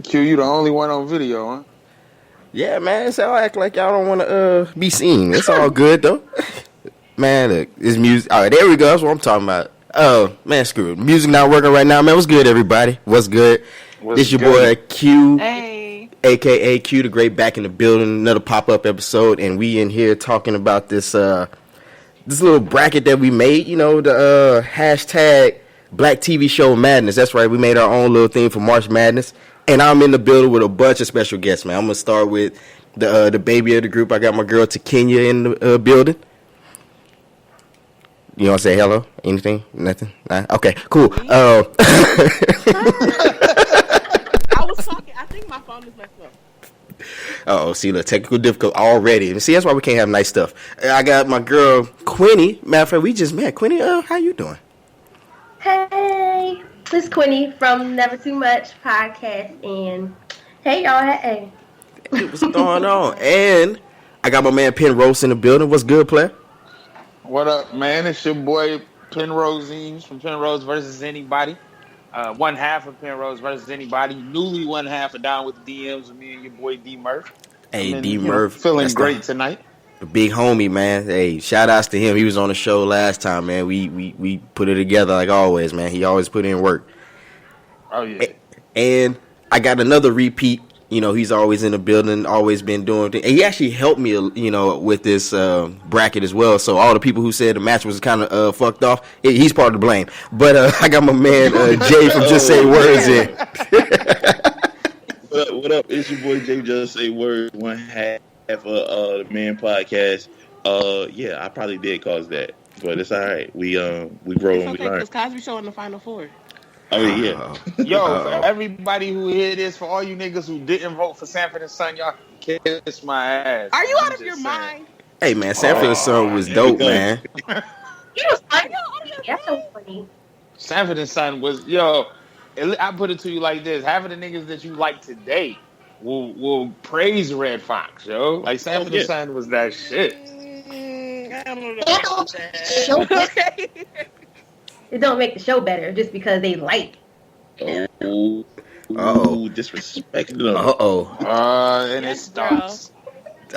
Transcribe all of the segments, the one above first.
Q, you the only one on video, huh? Yeah, man. So I act like y'all don't want to be seen. It's all good though. Man, look, this music. All right, there we go. That's what I'm talking about. Oh man, screw it. Music not working right now, man. What's good, everybody? What's good? This your boy Q, aka Q the Great, back in the building. Another pop up episode, and we in here talking about this this little bracket that we made. You know, the hashtag Black TV Show Madness. That's right. We made our own little thing for March Madness, and I'm in the building with a bunch of special guests, man. I'm gonna start with the baby of the group. I got my girl Takenya in the building. You want to say hello? Anything? Nothing? Nah? Okay, cool. I was talking. I think my phone is messed up. Oh, see, the technical difficulty already. See, that's why we can't have nice stuff. I got my girl Quinne. Matter of fact, we just met. Quinne, how you doing? Hey, this is Quinne from Never Too Much podcast, and hey y'all, hey. What's going on? And I got my man Penrose in the building. What's good, player? What up, man? It's your boy Penrose from Penrose versus Anybody. One half of Penrose versus Anybody. Newly one half of Down with the DMs with me and your boy D Murph. Hey, D Murph. Feeling great tonight. The big homie, man. Hey, shout outs to him. He was on the show last time, man. We put it together like always, man. He always put in work. Oh, yeah. And I got another repeat. You know, he's always in the building, always been doing things. And he actually helped me, you know, with this bracket as well. So all the people who said the match was kind of fucked off, he's part of the blame. But I got my man Jay from Just Say Words in. What up? It's your boy Jay, Just Say Words, one half of the Man Podcast. Yeah, I probably did cause that, but it's all right. We grow and we learn. It's Cosby Show in the Final Four. Oh yeah. Yo, for everybody who hear this, for all you niggas who didn't vote for Sanford and Son, y'all kiss my ass. Are you out of your mind? Hey man, Sanford and Son was dope, man. He was funny. That's so funny. Sanford and Son was, yo, I put it to you like this: half of the niggas that you like today will praise Red Fox, yo. Like Sanford and Son was that shit. I don't know about that. It don't make the show better just because they like. Oh, disrespecting them. And it starts.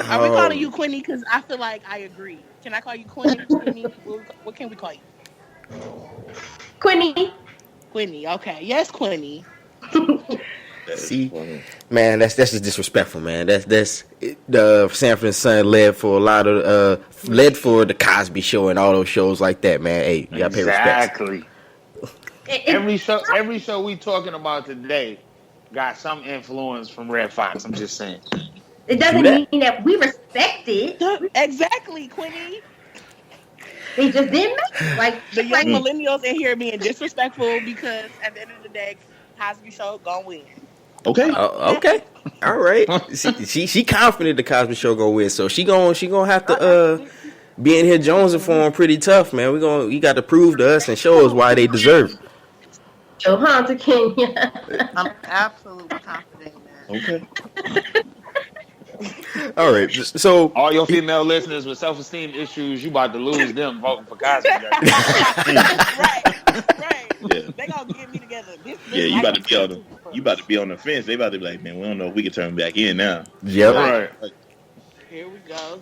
Are we calling you Quinne? Because I feel like I agree. Can I call you Quinne? What can we call you? Quinne. Quinne. Okay. Yes, Quinne. See, man, that's just disrespectful, man. That's the Sanford and Son led for the Cosby Show and all those shows like that, man. Hey, you gotta pay respect. Exactly. Every show we talking about today got some influence from Red Fox. I'm just saying. It doesn't mean that we respect it. Exactly, Quinne. They just didn't make it. Like the young millennials in here being disrespectful because at the end of the day, Cosby Show gonna win. Okay. Okay. All right. She confident the Cosby Show gonna win, so she gonna have to be in here jonesing for him pretty tough, man. You got to prove to us and show us why they deserve it. Johan to Kenya. I'm absolutely confident in that. Okay. All right. So all your female listeners with self-esteem issues, you about to lose them voting for Cosby. Right. Yeah. They gonna get me together. You about to be on the fence. They about to be like, man, we don't know if we can turn back in now. Yep. Right. Here we go.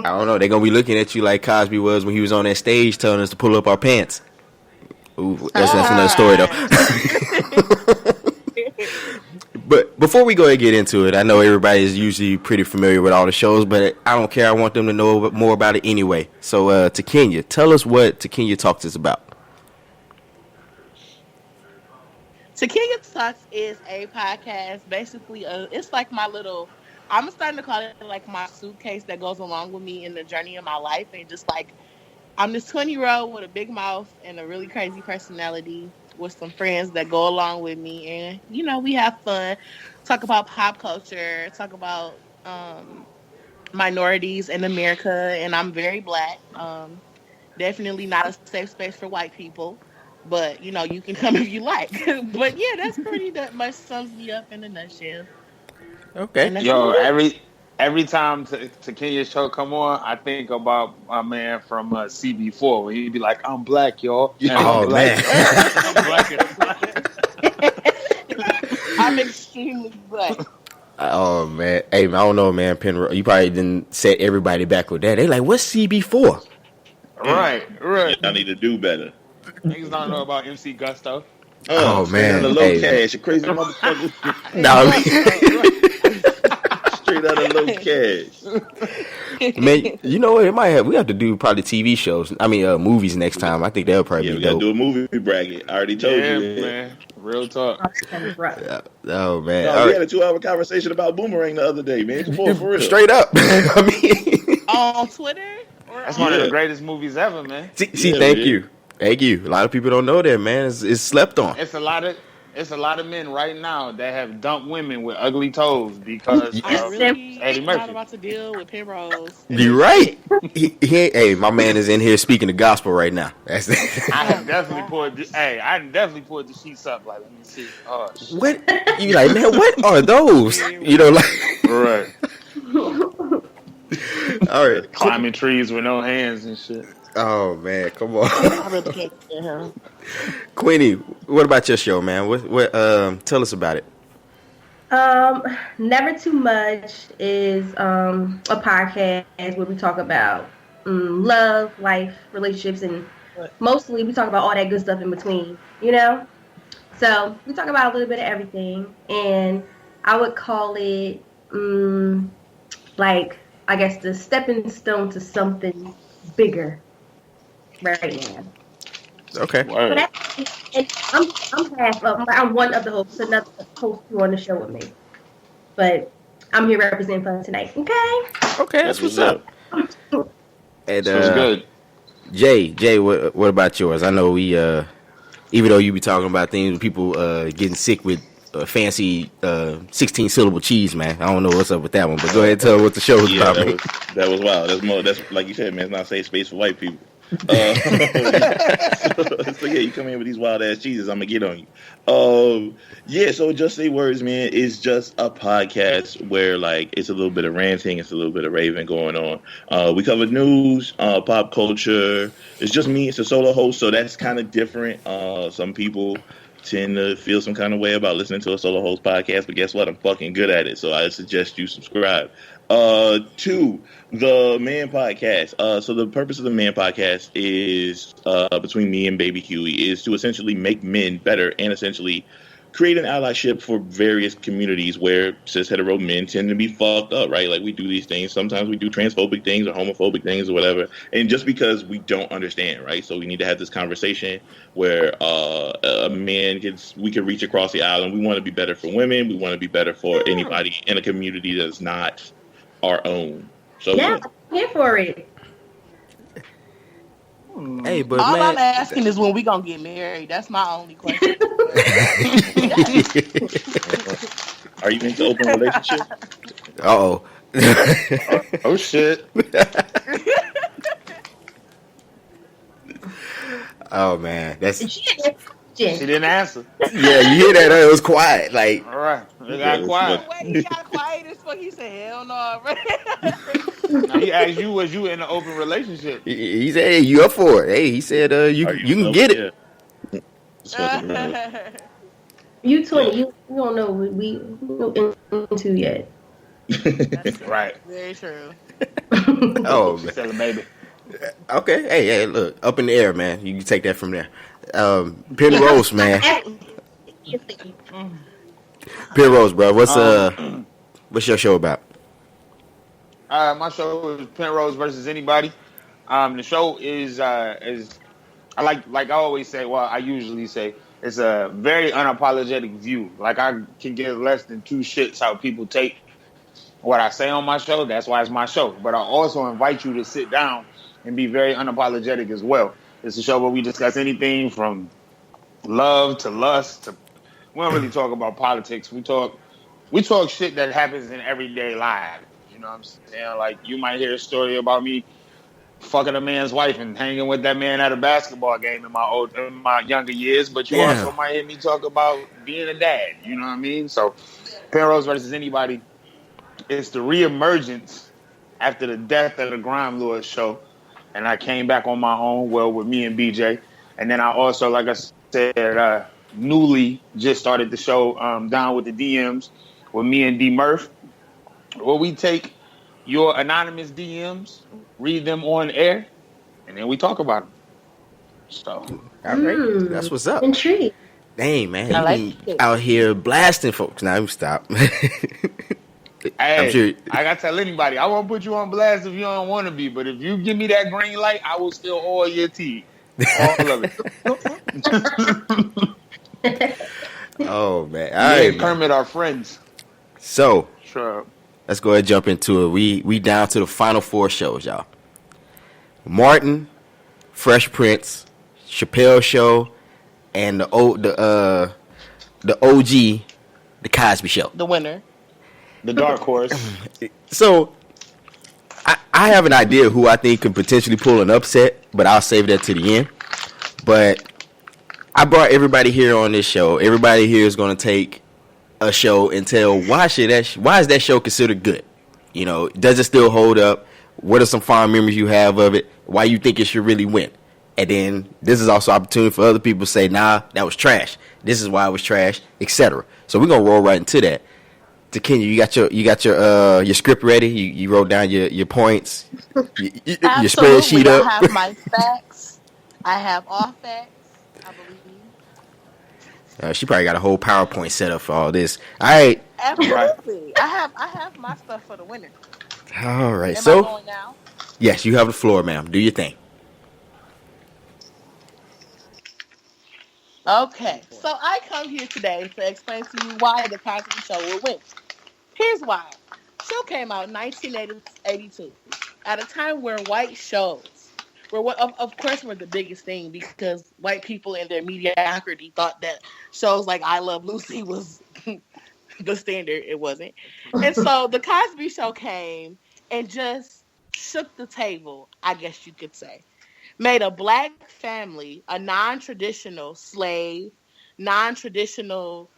I don't know. They're gonna be looking at you like Cosby was when he was on that stage telling us to pull up our pants. Ooh, that's another story though. But before we go and get into it, I know everybody is usually pretty familiar with all the shows, but I don't care. I want them to know more about it anyway. So, Takenya, tell us what Takenya Talks is about. Takenya Talks is a podcast. Basically, it's like my little. I'm starting to call it like my suitcase that goes along with me in the journey of my life, and just like I'm this 20-year-old with a big mouth and a really crazy personality with some friends that go along with me, and you know, we have fun, talk about pop culture, talk about minorities in America, and I'm very black. Definitely not a safe space for white people, but you know, you can come if you like. But yeah, that's pretty much sums me up in a nutshell. Okay. Yo, every time Takenya's show come on, I think about my man from CB4 when he'd be like, "I'm black, y'all." Oh man. I I'm extremely black. Oh man, hey man, I don't know, man. Penrose, you probably didn't set everybody back with that. They like, what's CB4? Right. I need to do better. Niggas don't know about MC Gusto. Oh Straight out man, of low hey, cash, you crazy motherfucker. nah, Straight out of low cash. man, you know what? We have to do probably TV shows. I mean, movies next time. I think that'll probably Yeah, be we gotta dope. do a movie bracket. I already told Yeah, you. man. Real talk. Oh man, No, all we right. had a 2-hour conversation about Boomerang the other day, man. Come on, for real. Straight up. I mean, On Twitter? Or That's on- one of the greatest movies ever, man. see, Yeah, thank man. you. A lot of people don't know that, man. It's slept on. It's a lot of men right now that have dumped women with ugly toes because I of really Eddie not Murphy. about to deal with Penrose. You're right. Hey, my man is in here speaking the gospel right now. That's I have definitely pulled the sheets up. Like, let me see. Oh shit. what you like, man. What are those? You know, like. Right. All right. Climbing trees with no hands and shit. Oh man, come on, I really can't stand him. Quinny. What about your show, man? What? Tell us about it. Never Too Much is a podcast where we talk about love, life, relationships, and mostly we talk about all that good stuff in between, you know? So we talk about a little bit of everything, and I would call it like, I guess, the stepping stone to something bigger right now. Okay. So Word. and I'm half of, I'm one of the hosts, another host who on the show with me. But I'm here representing fun tonight. Okay. Okay, that's what's up. And Sounds good. Jay, what about yours? I know we even though you be talking about things with people getting sick with fancy 16-syllable cheese, man. I don't know what's up with that one, but go ahead and tell what the show is Yeah, about. Man. that was wild. That's like you said, man. It's not safe space for white people. So yeah, you come in with these wild ass cheeses, I'm gonna get on you. Yeah, so Just Say Words, man, is just a podcast where like it's a little bit of ranting, it's a little bit of raving going on. We cover news, pop culture. It's just me. It's a solo host, so that's kind of different. Some people tend to feel some kind of way about listening to a solo host podcast, but guess what? I'm fucking good at it, so I suggest you subscribe. To the Man Podcast. So the purpose of the Man Podcast is between me and Baby Huey is to essentially make men better and essentially create an allyship for various communities where cis hetero men tend to be fucked up, right? Like we do these things. Sometimes we do transphobic things or homophobic things or whatever. And just because we don't understand, right? So we need to have this conversation where a man we can reach across the aisle, and we want to be better for women. We want to be better for anybody in a community that's not our own. So Yeah, I'm here for it. Hey, but All man, I'm asking is when we gonna get married. That's my only question. are you into open relationship? oh, Oh shit. oh man, that's And she didn't She didn't answer. yeah. You hear that? It was quiet. Like All right. It got quiet. Wait, he got quiet as fuck. He said, "Hell no." Now he asked you, was you in an open relationship? he said, hey, you up for it? Hey, he said, you can get it. Yeah. It's fucking wrong. You 20. You don't know what we into yet. Right. Very true. Oh She's man. telling baby. Okay. Hey, look, up in the air, man. You can take that from there. Penrose, man. Penrose, bro. What's your show about? My show is Penrose versus anybody. The show is I always say. Well, I usually say it's a very unapologetic view. Like I can give less than two shits how people take what I say on my show. That's why it's my show. But I also invite you to sit down and be very unapologetic as well. It's a show where we discuss anything from love to lust to. We don't really talk about politics. We talk shit that happens in everyday life. You know what I'm saying? Like, you might hear a story about me fucking a man's wife and hanging with that man at a basketball game in my younger years, but you also might hear me talk about being a dad. You know what I mean? So, Penrose versus anybody, it's the reemergence after the death of the Grime Lord show, and I came back on my own, well, with me and BJ. And then I also, like I said, newly just started the show, Down with the DMs, with me and D Murph, where we take your anonymous DMs, read them on air, and then we talk about them. So, All right, that's what's up. Intrigued. Dang, man, I you like be it. out here blasting folks. Now, stop. I'm hey, sure. I gotta tell anybody, I won't put you on blast if you don't want to be, but if you give me that green light, I will still oil your tea, all of it. Oh man, all Me right, and man. Kermit are friends. So Sure. let's go ahead and jump into it. We down to the final 4 shows, y'all. Martin, Fresh Prince, Chappelle Show, and the OG, the Cosby Show. The winner. The dark horse. So I have an idea who I think could potentially pull an upset, but I'll save that to the end. But I brought everybody here on this show. Everybody here is going to take a show and tell why is that show considered good? You know, does it still hold up? What are some fond memories you have of it? Why you think it should really win? And then this is also opportunity for other people to say, nah, that was trash. This is why it was trash, etc. So we're gonna roll right into that. Takenya, you got your script ready. You wrote down your points. Your Absolutely. spreadsheet up. I have my facts. I have all facts, I believe. She probably got a whole PowerPoint set up for all this. All right. Absolutely. I have my stuff for the winner. All right. Am I So going now? yes, you have the floor, ma'am. Do your thing. Okay, so I come here today to explain to you why the Cosby Show will win. Here's why. Show came out in 1982 at a time where white shows of course were the biggest thing because white people in their mediocrity thought that shows like I Love Lucy was the standard. It wasn't. And so the Cosby Show came and just shook the table, I guess you could say. Made a black family a non-traditional slave, non-traditional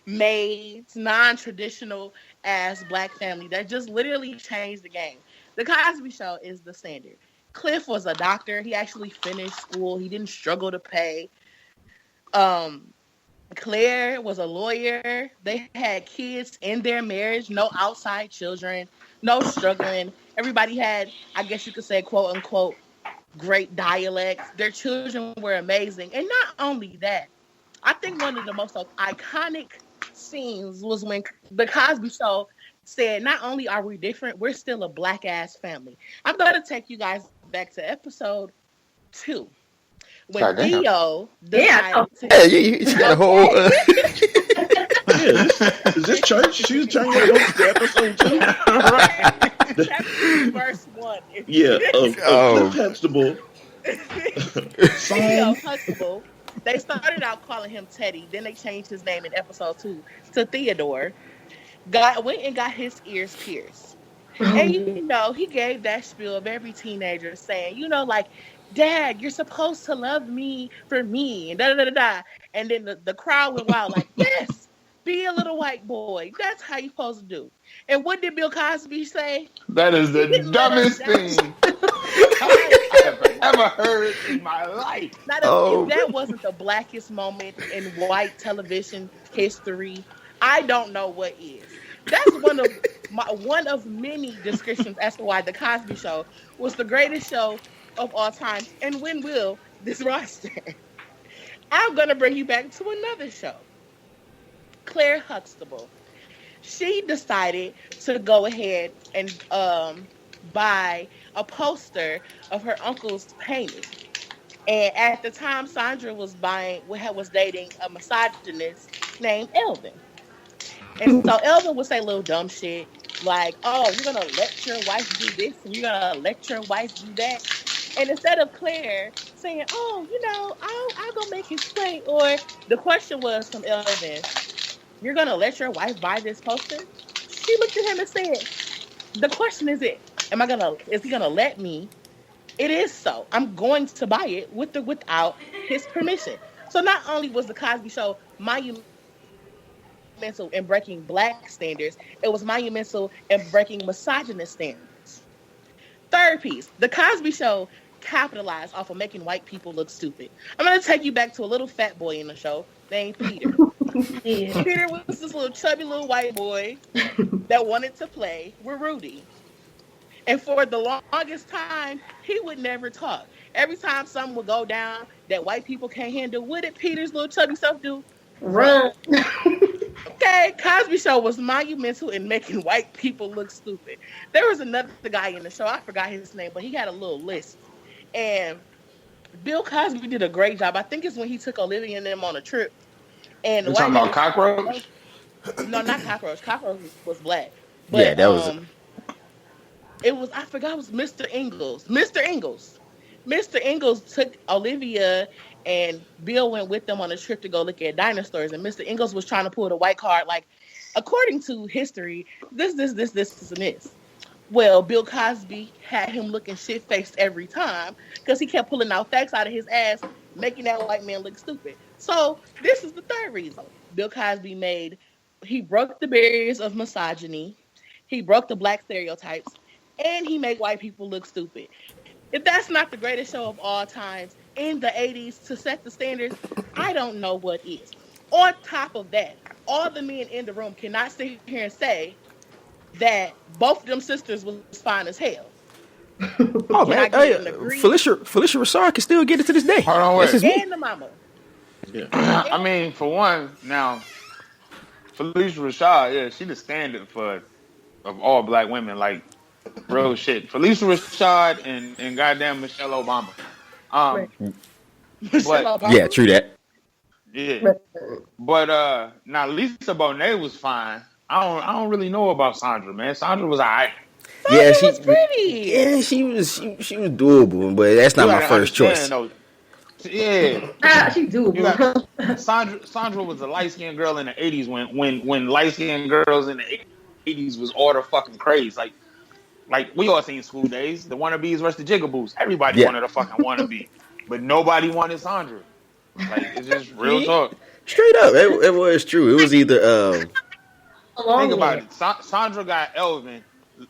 maids, non-traditional ass black family that just literally changed the game. The Cosby Show is the standard. Cliff was a doctor. He actually finished school. He didn't struggle to pay. Claire was a lawyer. They had kids in their marriage, no outside children, no struggling. Everybody had, I guess you could say, quote unquote, great dialects. Their children were amazing. And not only that, I think one of the most iconic scenes was when the Cosby Show said, not only are we different, we're still a black ass family. I'm going to take you guys back to episode 2. When Theo decided to... Hey, you got a whole... Is this church? She was trying to go to episode 2. Right. Chapter 2, verse 1. Yeah, Cliff Huxtable. Theo Huxtable. They started out calling him Teddy. Then they changed his name in episode 2 to Theodore. Went and got his ears pierced. And you know, he gave that spiel of every teenager saying, you know, like, Dad, you're supposed to love me for me, and da-da-da-da-da. And then the crowd went wild, like, yes, be a little white boy. That's how you're supposed to do. And what did Bill Cosby say? That is the dumbest thing I have ever heard in my life. If that wasn't the blackest moment in white television history, I don't know what is. That's one of many descriptions as to why the Cosby Show was the greatest show of all time, and when will this roster? I'm gonna bring you back to another show. Claire Huxtable. She decided to go ahead and buy a poster of her uncle's painting. And at the time, Sandra was dating a misogynist named Elvin. And so Elvin would say little dumb shit like, oh, you're going to let your wife do this and you're going to let your wife do that. And instead of Claire saying, oh, you know, I'll go make it straight. Or the question was from Elvin, you're going to let your wife buy this poster? She looked at him and said, the question is is he going to let me? It is so. I'm going to buy it with or without his permission. So not only was the Cosby Show monumental in breaking black standards, it was monumental in breaking misogynist standards. Third piece, the Cosby Show capitalized off of making white people look stupid. I'm going to take you back to a little fat boy in the show named Peter. Yeah. Peter was this little chubby little white boy that wanted to play with Rudy. And for the longest time, he would never talk. Every time something would go down that white people can't handle, what did Peter's little chubby self do? Run. Okay, Cosby Show was monumental in making white people look stupid. There was another guy in the show, I forgot his name, but he had a little list. And Bill Cosby did a great job. I think it's when he took Olivia and them on a trip. And You talking about Cockroach? No, not Cockroach. Cockroach was black. But, Yeah, that was it was, I forgot, it was Mr. Ingalls. Mr. Ingalls took Olivia and Bill went with them on a trip to go look at dinosaurs. And Mr. Ingalls was trying to pull the white card, like, according to history, this, and this. Well, Bill Cosby had him looking shit-faced every time because he kept pulling out facts out of his ass, making that white man look stupid. So this is the third reason. Bill Cosby he broke the barriers of misogyny. He broke the black stereotypes. And he made white people look stupid. If that's not the greatest show of all times in the 80s to set the standards, I don't know what is. On top of that, all the men in the room cannot sit here and say that both of them sisters was fine as hell. oh man, Felicia Rashad can still get it to this day. Hold on, wait. And the mama. Yeah. I mean, for one, now Felicia Rashad, yeah, she the standard of all black women, like real shit. Felicia Rashad and goddamn Michelle Obama. Right. But Yeah, true that. yeah, but now Lisa Bonet was fine. I don't really know about Sandra, man. Sandra was alright. Yeah, she was pretty. Yeah, she was doable, but that's not my first choice. Though, yeah, She doable. Sandra was a light skinned girl in the 80s when light skinned girls in the 80s was order fucking craze. Like we all seen School Days, the wannabes versus the jigaboos. Everybody wanted a fucking wannabe, but nobody wanted Sandra. Like it's just real talk. Straight up, it was true. It was either think about it. Sandra got Elvin,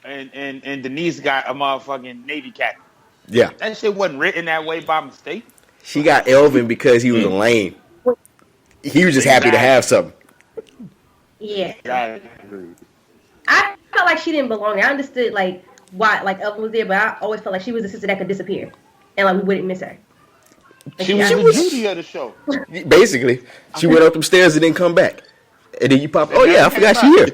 and Denise got a motherfucking Navy captain. Yeah, that shit wasn't written that way by mistake. She got Elvin because he was a lame. He was just happy to have something. Yeah. Exactly. I felt like she didn't belong there. I understood like why like Elvin was there, but I always felt like she was a sister that could disappear, and like we wouldn't miss her. She was the Judy of the show. Basically, she went up them stairs and didn't come back. And then you pop. Oh yeah, I forgot she here.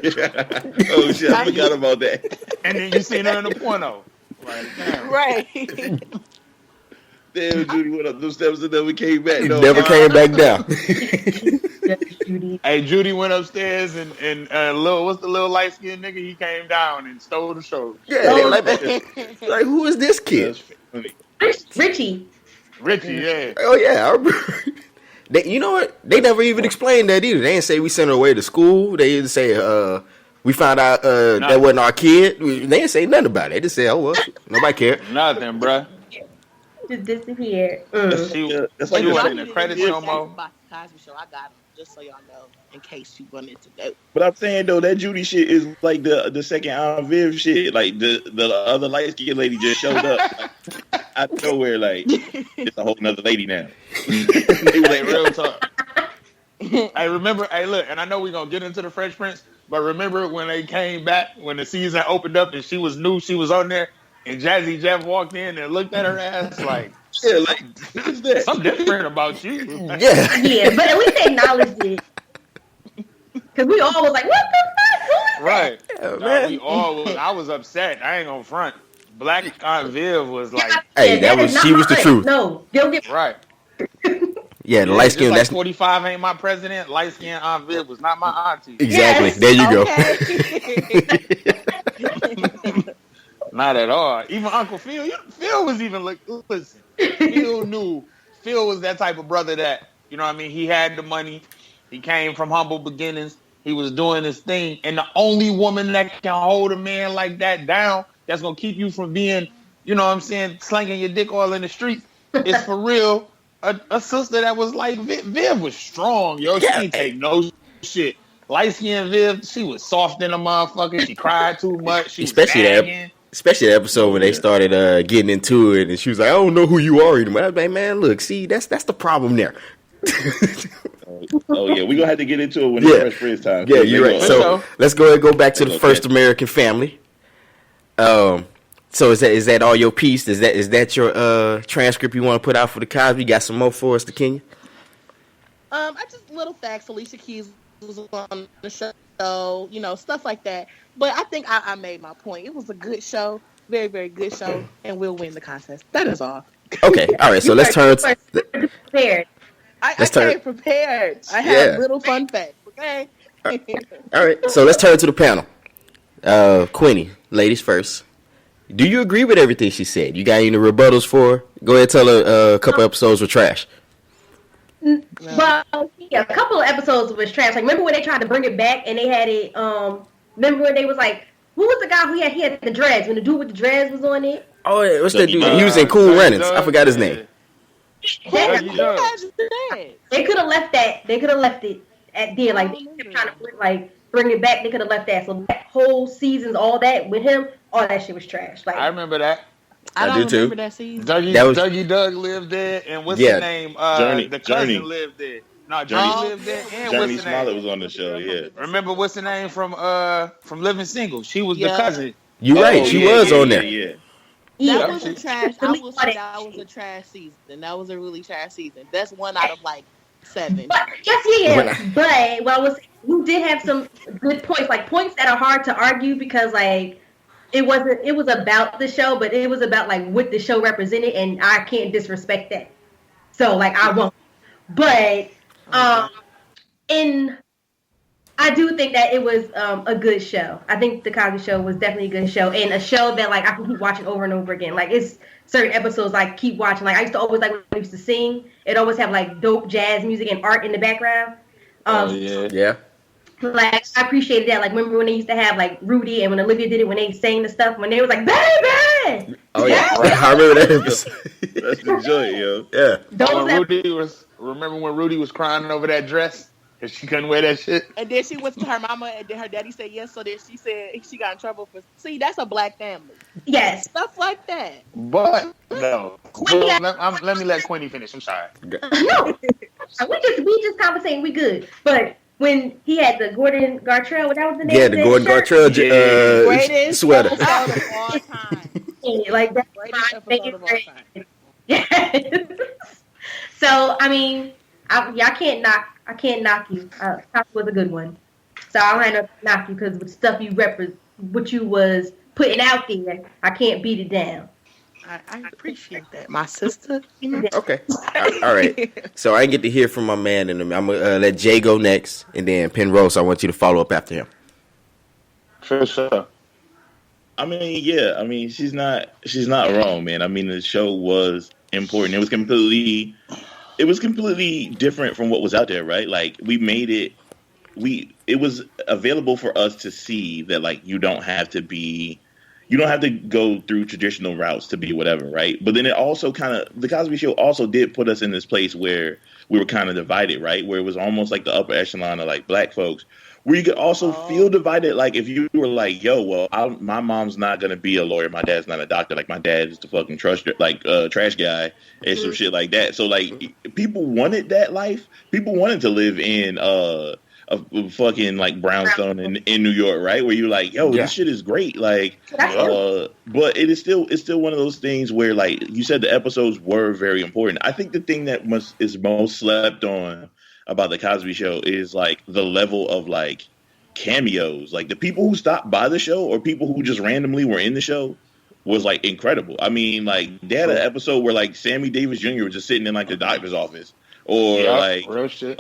Oh shit, I forgot about that. And then you seen her in the porno. Like, damn. Right. Damn, Judy went up those steps and never came back. Never came back down. Hey, Judy went upstairs and what's the little light skinned nigga? He came down and stole the show. Yeah, like who is this kid? Richie, yeah. Oh yeah, I remember. You know what? They never even explained that either. They didn't say we sent her away to school. They didn't say we found out that wasn't our kid. They didn't say nothing about it. They just said, oh well, nobody cared. Nothing, bruh. just disappeared. That's like wasn't in the credits no more. Cosby Show, I got him, just so y'all know, in case you wanted to know. But I'm saying though, that Judy shit is like the second Aunt Viv shit. Like the other light skinned lady just showed up like, out of nowhere. Like it's a whole nother lady now. They was like real talk. I remember. Hey, look, and I know we're gonna get into the Fresh Prince, but remember when they came back when the season opened up and she was new, she was on there, and Jazzy Jeff walked in and looked at her ass like. Yeah, like what's that? Something different about you. Yeah, but at least they acknowledged it. Because we all was like, what the fuck? Who is right. Yeah, man. We all was. I was upset. I ain't gonna front. Black Aunt Viv was like, hey, she was the truth. No, they'll get right. Yeah, the light skin. Like That's 45 ain't my president. Light skin Aunt Viv was not my auntie. Exactly. Yes, There you go. Not at all. Even Uncle Phil. Phil was even like, listen. Phil knew. Phil was that type of brother that, you know what I mean? He had the money. He came from humble beginnings. He was doing his thing. And the only woman that can hold a man like that down, that's going to keep you from being, you know what I'm saying, slinging your dick all in the streets, is for real a sister that was like, Viv was strong, yo. She didn't take no shit. Light-skinned Viv, she was soft in a motherfucker. She cried too much. She Especially was nagging. Especially the episode when they started getting into it, and she was like, "I don't know who you are anymore." I was like, "Man, look, see, that's the problem there." Oh yeah, we're gonna have to get into it when it's Fresh time. Yeah, you're right. So let's go ahead and go back to the first American family. So is that all your piece? Is that your transcript you want to put out for the Cosby? You got some more for us, Takenya? I just little facts. Alicia Keys was on the show, stuff like that. But I think I made my point. It was a good show, very, very good show, and we'll win the contest. That is all. Okay, all right. So let's turn. Prepared. I came prepared. I had little fun facts. Okay. All right. So let's turn to the panel. Quinne, ladies first. Do you agree with everything she said? You got any rebuttals for her? Go ahead and tell her a couple episodes were trash. Well, yeah, a couple of episodes was trash. Like, remember when they tried to bring it back and they had it, remember when they was like, who was the guy who had the dreads? When the dude with the dreads was on it? Oh, yeah, what's that dude? He was in Cool Runnings. I forgot his name. They could have left that. They could have left it at the end. Like, they kept trying to bring it back. They could have left that. So that whole seasons, all that with him, all that shit was trash. Like, I remember that. I don't do remember too. that season. Dougie Doug lived there, and what's the name? The cousin lived there. No, Journey lived there, and Journey what's the Smollett name? was on the show. Yeah. Remember what's the name from Living Single? She was the cousin. You right. She was on there. Yeah. That was a trash. I will say that was a trash season. That was a really trash season. That's 1 out of 7. But yes, But you did have some good points, like points that are hard to argue because it was about the show, but it was about what the show represented, and I can't disrespect that. So I won't. But I do think that it was a good show. I think the Cosby Show was definitely a good show, and a show that I can keep watching over and over again. It's certain episodes I keep watching. I used to always when I used to sing, it always have dope jazz music and art in the background. Yeah. I appreciated that. Remember when they used to have Rudy and when Olivia did it when they sang the stuff when they was baby. Oh yeah, I remember that episode. That's the joy, yo. Yeah. Remember when Rudy was crying over that dress because she couldn't wear that shit? And then she went to her mama, and then her daddy said yes. So then she said she got in trouble for. See, that's a black family. Yes, stuff like that. But no, let me let Quinny finish. I'm sorry. No, we just conversating. We good, but. When he had the Gordon Gartrell, that was the name. Yeah, the Gordon Gartrell greatest sweater. Episode of all time. That's greatest episode of all time. Yes. So I can't knock you. Top was a good one. So I don't have to knock you because with stuff what you was putting out there, I can't beat it down. I appreciate that, my sister. Okay. All right. So I didn't get to hear from my man, and I'm gonna let Jay go next, and then Penrose. I want you to follow up after him. For sure. She's not wrong, man. The show was important. It was completely different from what was out there, right? We made it. It was available for us to see that you don't have to go through traditional routes to be whatever, right? But then it also the Cosby Show also did put us in this place where we were kind of divided, right? Where it was almost like the upper echelon of black folks, where you could also feel divided. If you were my mom's not going to be a lawyer. My dad's not a doctor. My dad is the fucking trash guy and some shit like that. So people wanted that life. People wanted to live in, a fucking brownstone in New York, right? Where you're this shit is great. But it's still one of those things where you said the episodes were very important. I think the thing that is most slept on about the Cosby Show is the level of cameos. The people who stopped by the show or people who just randomly were in the show was incredible. They had an episode where Sammy Davis Jr. was just sitting in the doctor's office. Or real shit.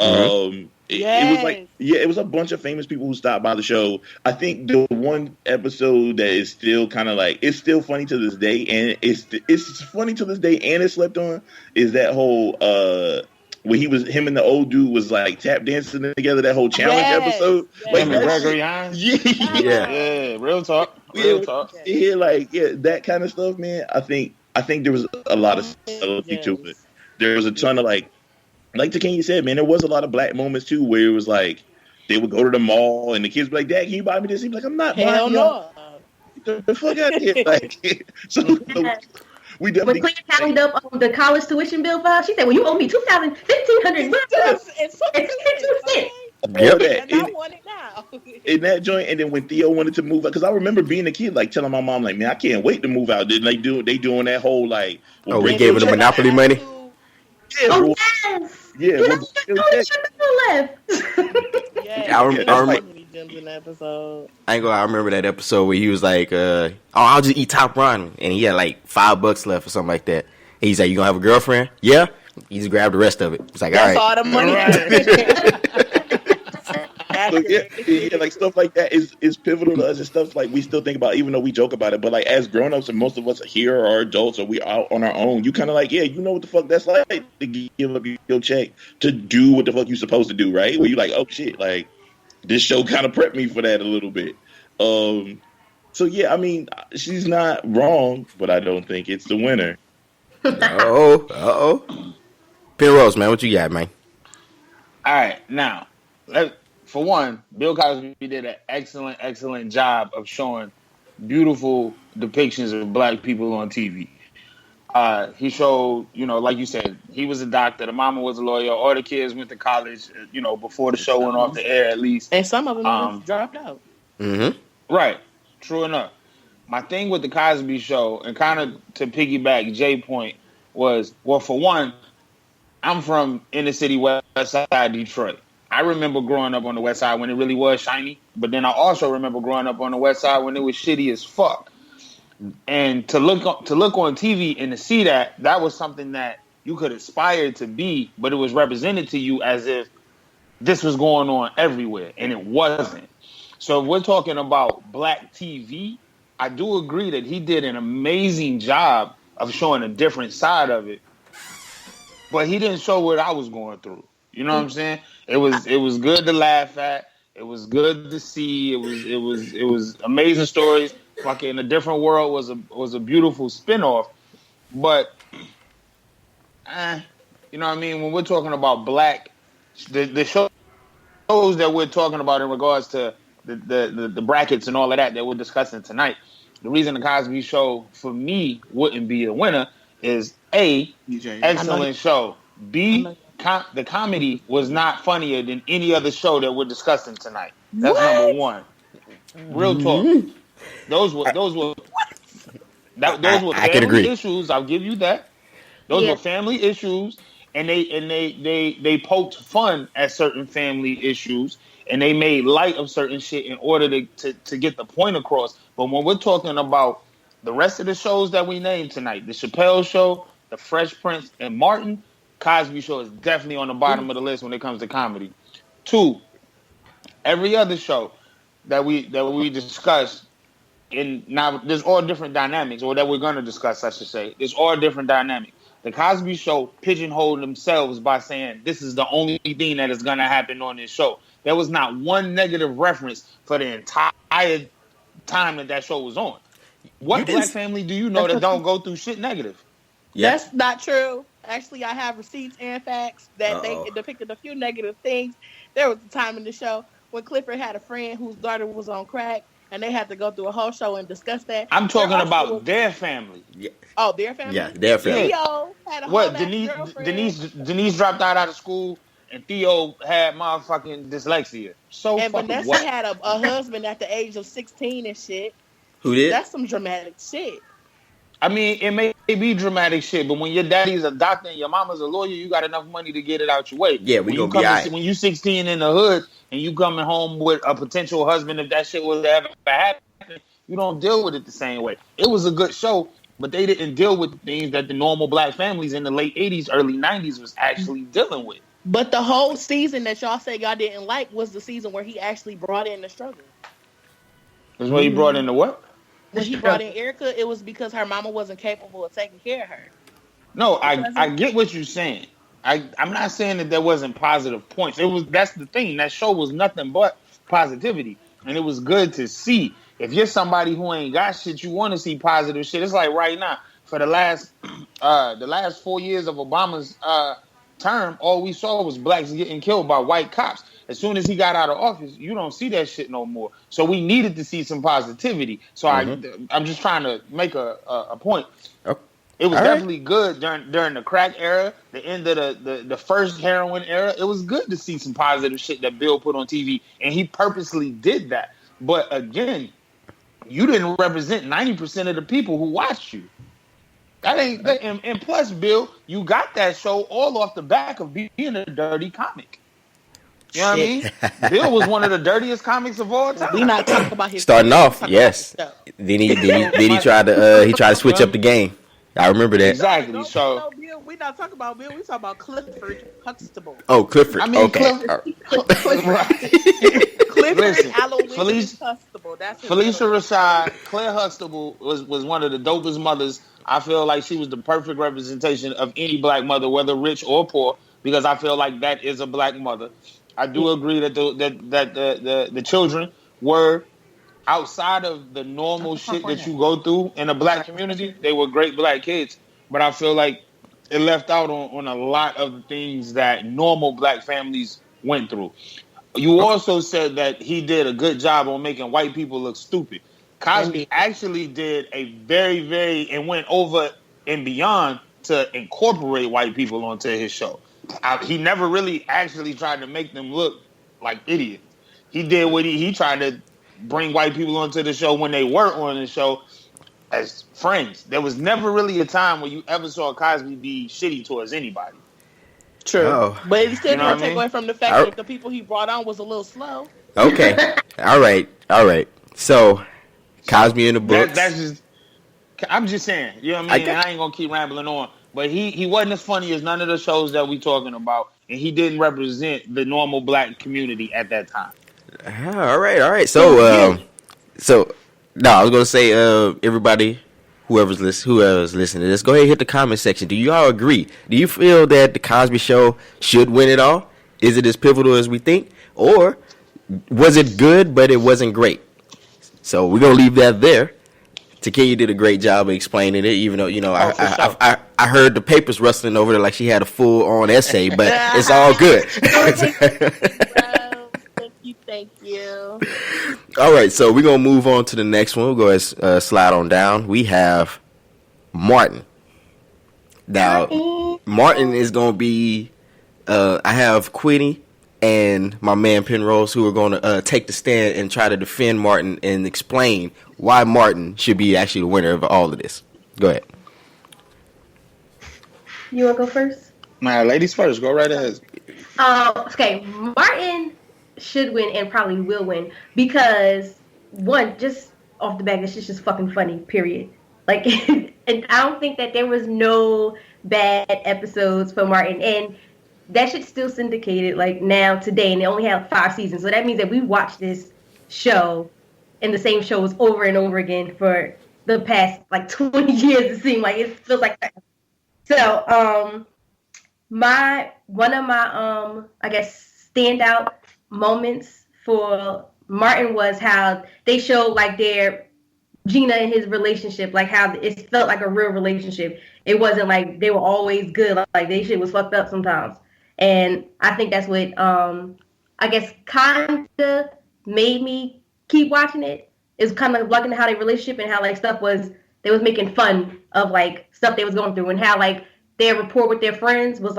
It was a bunch of famous people who stopped by the show. I think the one episode that is still kind of it's still funny to this day, and it's funny to this day, and it's slept on is that whole where him and the old dude was tap dancing together. That whole challenge episode, Gregory Hines. Yeah, real talk. That kind of stuff, man. I think there was a lot of subtlety to it. There was a ton of like Takenya said, man, there was a lot of black moments too where it was they would go to the mall and the kids would be Dad, can you buy me this? He'd be I'm not buying no. the fuck out of here. Like, so we When definitely. Quinne tallied up on the college tuition bill file, she said, "Well, you owe me $2,152.62." All that. And I want it now. In that joint, and then when Theo wanted to move out, because I remember being a kid, like telling my mom, like, man, I can't wait to move out. Then they doing that whole like, well, we gave her the Monopoly money. Yeah, Oh yes. Yeah, You know, left. Yeah, I remember. In that episode. I ain't gonna. I remember that episode where he was like, "Oh, I'll just eat top ramen," and he had like $5 left or something like that. And he's like, "You gonna have a girlfriend?" Yeah. He just grabbed the rest of it. It's like, That's all right. all the money. So, yeah, like stuff like that is pivotal to us, and stuff like we still think about, even though we joke about it. But like as grown-ups, and most of us here are adults, or we out on our own, you kind of like, yeah, you know what the fuck that's like to give up your check to do what the fuck you supposed to do, right? Where you like, oh shit, like this show kind of prepped me for that a little bit. So yeah, I mean, she's not wrong, but I don't think it's the winner. Penrose, man, what you got, man? All right, now, for one, Bill Cosby did an excellent job of showing beautiful depictions of black people on TV. He showed, like you said, he was a doctor, the mama was a lawyer, all the kids went to college, before the show went off the air at least. And some of them dropped out. Mm-hmm. Right, true enough. My thing with the Cosby Show, and kind of to piggyback Jay's point, was, well, for one, I'm from inner city West Side Detroit. I remember growing up on the West Side when it really was shiny, but then I also remember growing up on the West Side when it was shitty as fuck. And to look on TV and to see that was something that you could aspire to be, but it was represented to you as if this was going on everywhere, and it wasn't. So if we're talking about black TV, I do agree that he did an amazing job of showing a different side of it, but he didn't show what I was going through. You know what I'm saying? It was good to laugh at. It was good to see. It was amazing stories. Fucking A Different World was a beautiful spinoff, but you know what I mean? When we're talking about black, the shows that we're talking about in regards to the brackets and all of that we're discussing tonight, the reason the Cosby Show for me wouldn't be a winner is A, excellent show. B, the comedy was not funnier than any other show that we're discussing tonight. That's number one. Real talk. Those were family issues. I'll give you that. Those were family issues, and they poked fun at certain family issues, and they made light of certain shit in order to get the point across. But when we're talking about the rest of the shows that we named tonight, the Chappelle Show, the Fresh Prince, and Martin, Cosby Show is definitely on the bottom of the list when it comes to comedy. 2, every other show that we discussed, and now there's all different dynamics, or that we're going to discuss, I should say. There's all different dynamics. The Cosby Show pigeonholed themselves by saying this is the only thing that is going to happen on this show. There was not one negative reference for the entire time that show was on. What black family do you know that don't go through shit negative? Yeah. That's not true. Actually, I have receipts and facts that they depicted a few negative things. There was a time in the show when Clifford had a friend whose daughter was on crack, and they had to go through a whole show and discuss that. I'm talking about their family. Yeah. Oh, their family? Yeah, their family. Theo had a whole Denise dropped out of school, and Theo had motherfucking dyslexia. And Vanessa had a husband at the age of 16 and shit. Who did? That's some dramatic shit. I mean, it may be dramatic shit, but when your daddy's a doctor and your mama's a lawyer, you got enough money to get it out your way. Yeah, we gonna be all right. When you 16 in the hood and you coming home with a potential husband, if that shit was to ever happen, you don't deal with it the same way. It was a good show, but they didn't deal with things that the normal black families in the late 80s, early 90s was actually dealing with. But the whole season that y'all say y'all didn't like was the season where he actually brought in the struggle. That's where he brought in the what? When he brought in Erica, it was because her mama wasn't capable of taking care of her. No, I get what you're saying. I'm not saying that there wasn't positive points. That's the thing. That show was nothing but positivity, and it was good to see. If you're somebody who ain't got shit, you want to see positive shit. It's like right now, for the last 4 years of Obama's term, all we saw was blacks getting killed by white cops. As soon as he got out of office, you don't see that shit no more. So we needed to see some positivity. So I'm just trying to make a point. Oh, It was all right. definitely good during the crack era, the end of the first heroin era. It was good to see some positive shit that Bill put on TV, and he purposely did that. But again, you didn't represent 90% of the people who watched you. That ain't and plus, Bill, you got that show all off the back of being a dirty comic. You know what I mean? Bill was one of the dirtiest comics of all time. We not talking about his Starting off, yes. Show. Then he tried to switch up the game. I remember that. Exactly. No, So Bill, we not talking about Bill. We talking about Clifford Huxtable. Oh, Clifford. I mean, okay. Clifford Listen, Aloysius Huxtable. That's his Felicia name. Rashad, Claire Huxtable was one of the dopest mothers. I feel like she was the perfect representation of any black mother, whether rich or poor, because I feel like that is a black mother. I do agree that the children were outside of the normal shit that you go through in a black community. They were great black kids, but I feel like it left out on a lot of the things that normal black families went through. You also said that he did a good job on making white people look stupid. Cosby actually did a very and went over and beyond to incorporate white people onto his show. He never really actually tried to make them look like idiots. He did what he tried to bring white people onto the show when they were on the show as friends. There was never really a time where you ever saw Cosby be shitty towards anybody. True. Oh. But it still You know don't what I take mean? away from the fact that the people he brought on was a little slow. Okay. All right. So, Cosby in the books. That's just. I'm just saying. You know what I mean? I ain't gonna keep rambling on. But he wasn't as funny as none of the shows that we talking about, and he didn't represent the normal black community at that time. All right. So, no, I was gonna say, everybody, whoever's listening to this, go ahead and hit the comment section. Do you all agree? Do you feel that the Cosby Show should win it all? Is it as pivotal as we think, or was it good but it wasn't great? So we're gonna leave that there. Takenya did a great job of explaining it, even though I heard the papers rustling over there like she had a full on essay, but it's all good. Thank you. All right, so we're gonna move on to the next one. We'll go ahead, slide on down. We have Martin. Now, Martin is gonna be. I have Quinne and my man Penrose who are gonna take the stand and try to defend Martin and explain why Martin should be actually the winner of all of this. Go ahead. You want to go first? Nah, ladies first. Go right ahead. Okay, Martin should win and probably will win because, one, just off the bat, this shit's just fucking funny, period. Like, and I don't think that there was no bad episodes for Martin. And that shit's still syndicated, like, now, today, and they only have 5 seasons. So that means that we watched this show and the same shows over and over again for the past, like, 20 years, it seems like. It feels like that. So, one of my, I guess, standout moments for Martin was how they showed, like, their Gina and his relationship, like, how it felt like a real relationship. It wasn't like they were always good. Like, they shit was fucked up sometimes. And I think that's what, I guess, kind of made me keep watching it. Is kind of looking at how their relationship and how, like, they was making fun of, like, stuff they was going through and how, like, their rapport with their friends was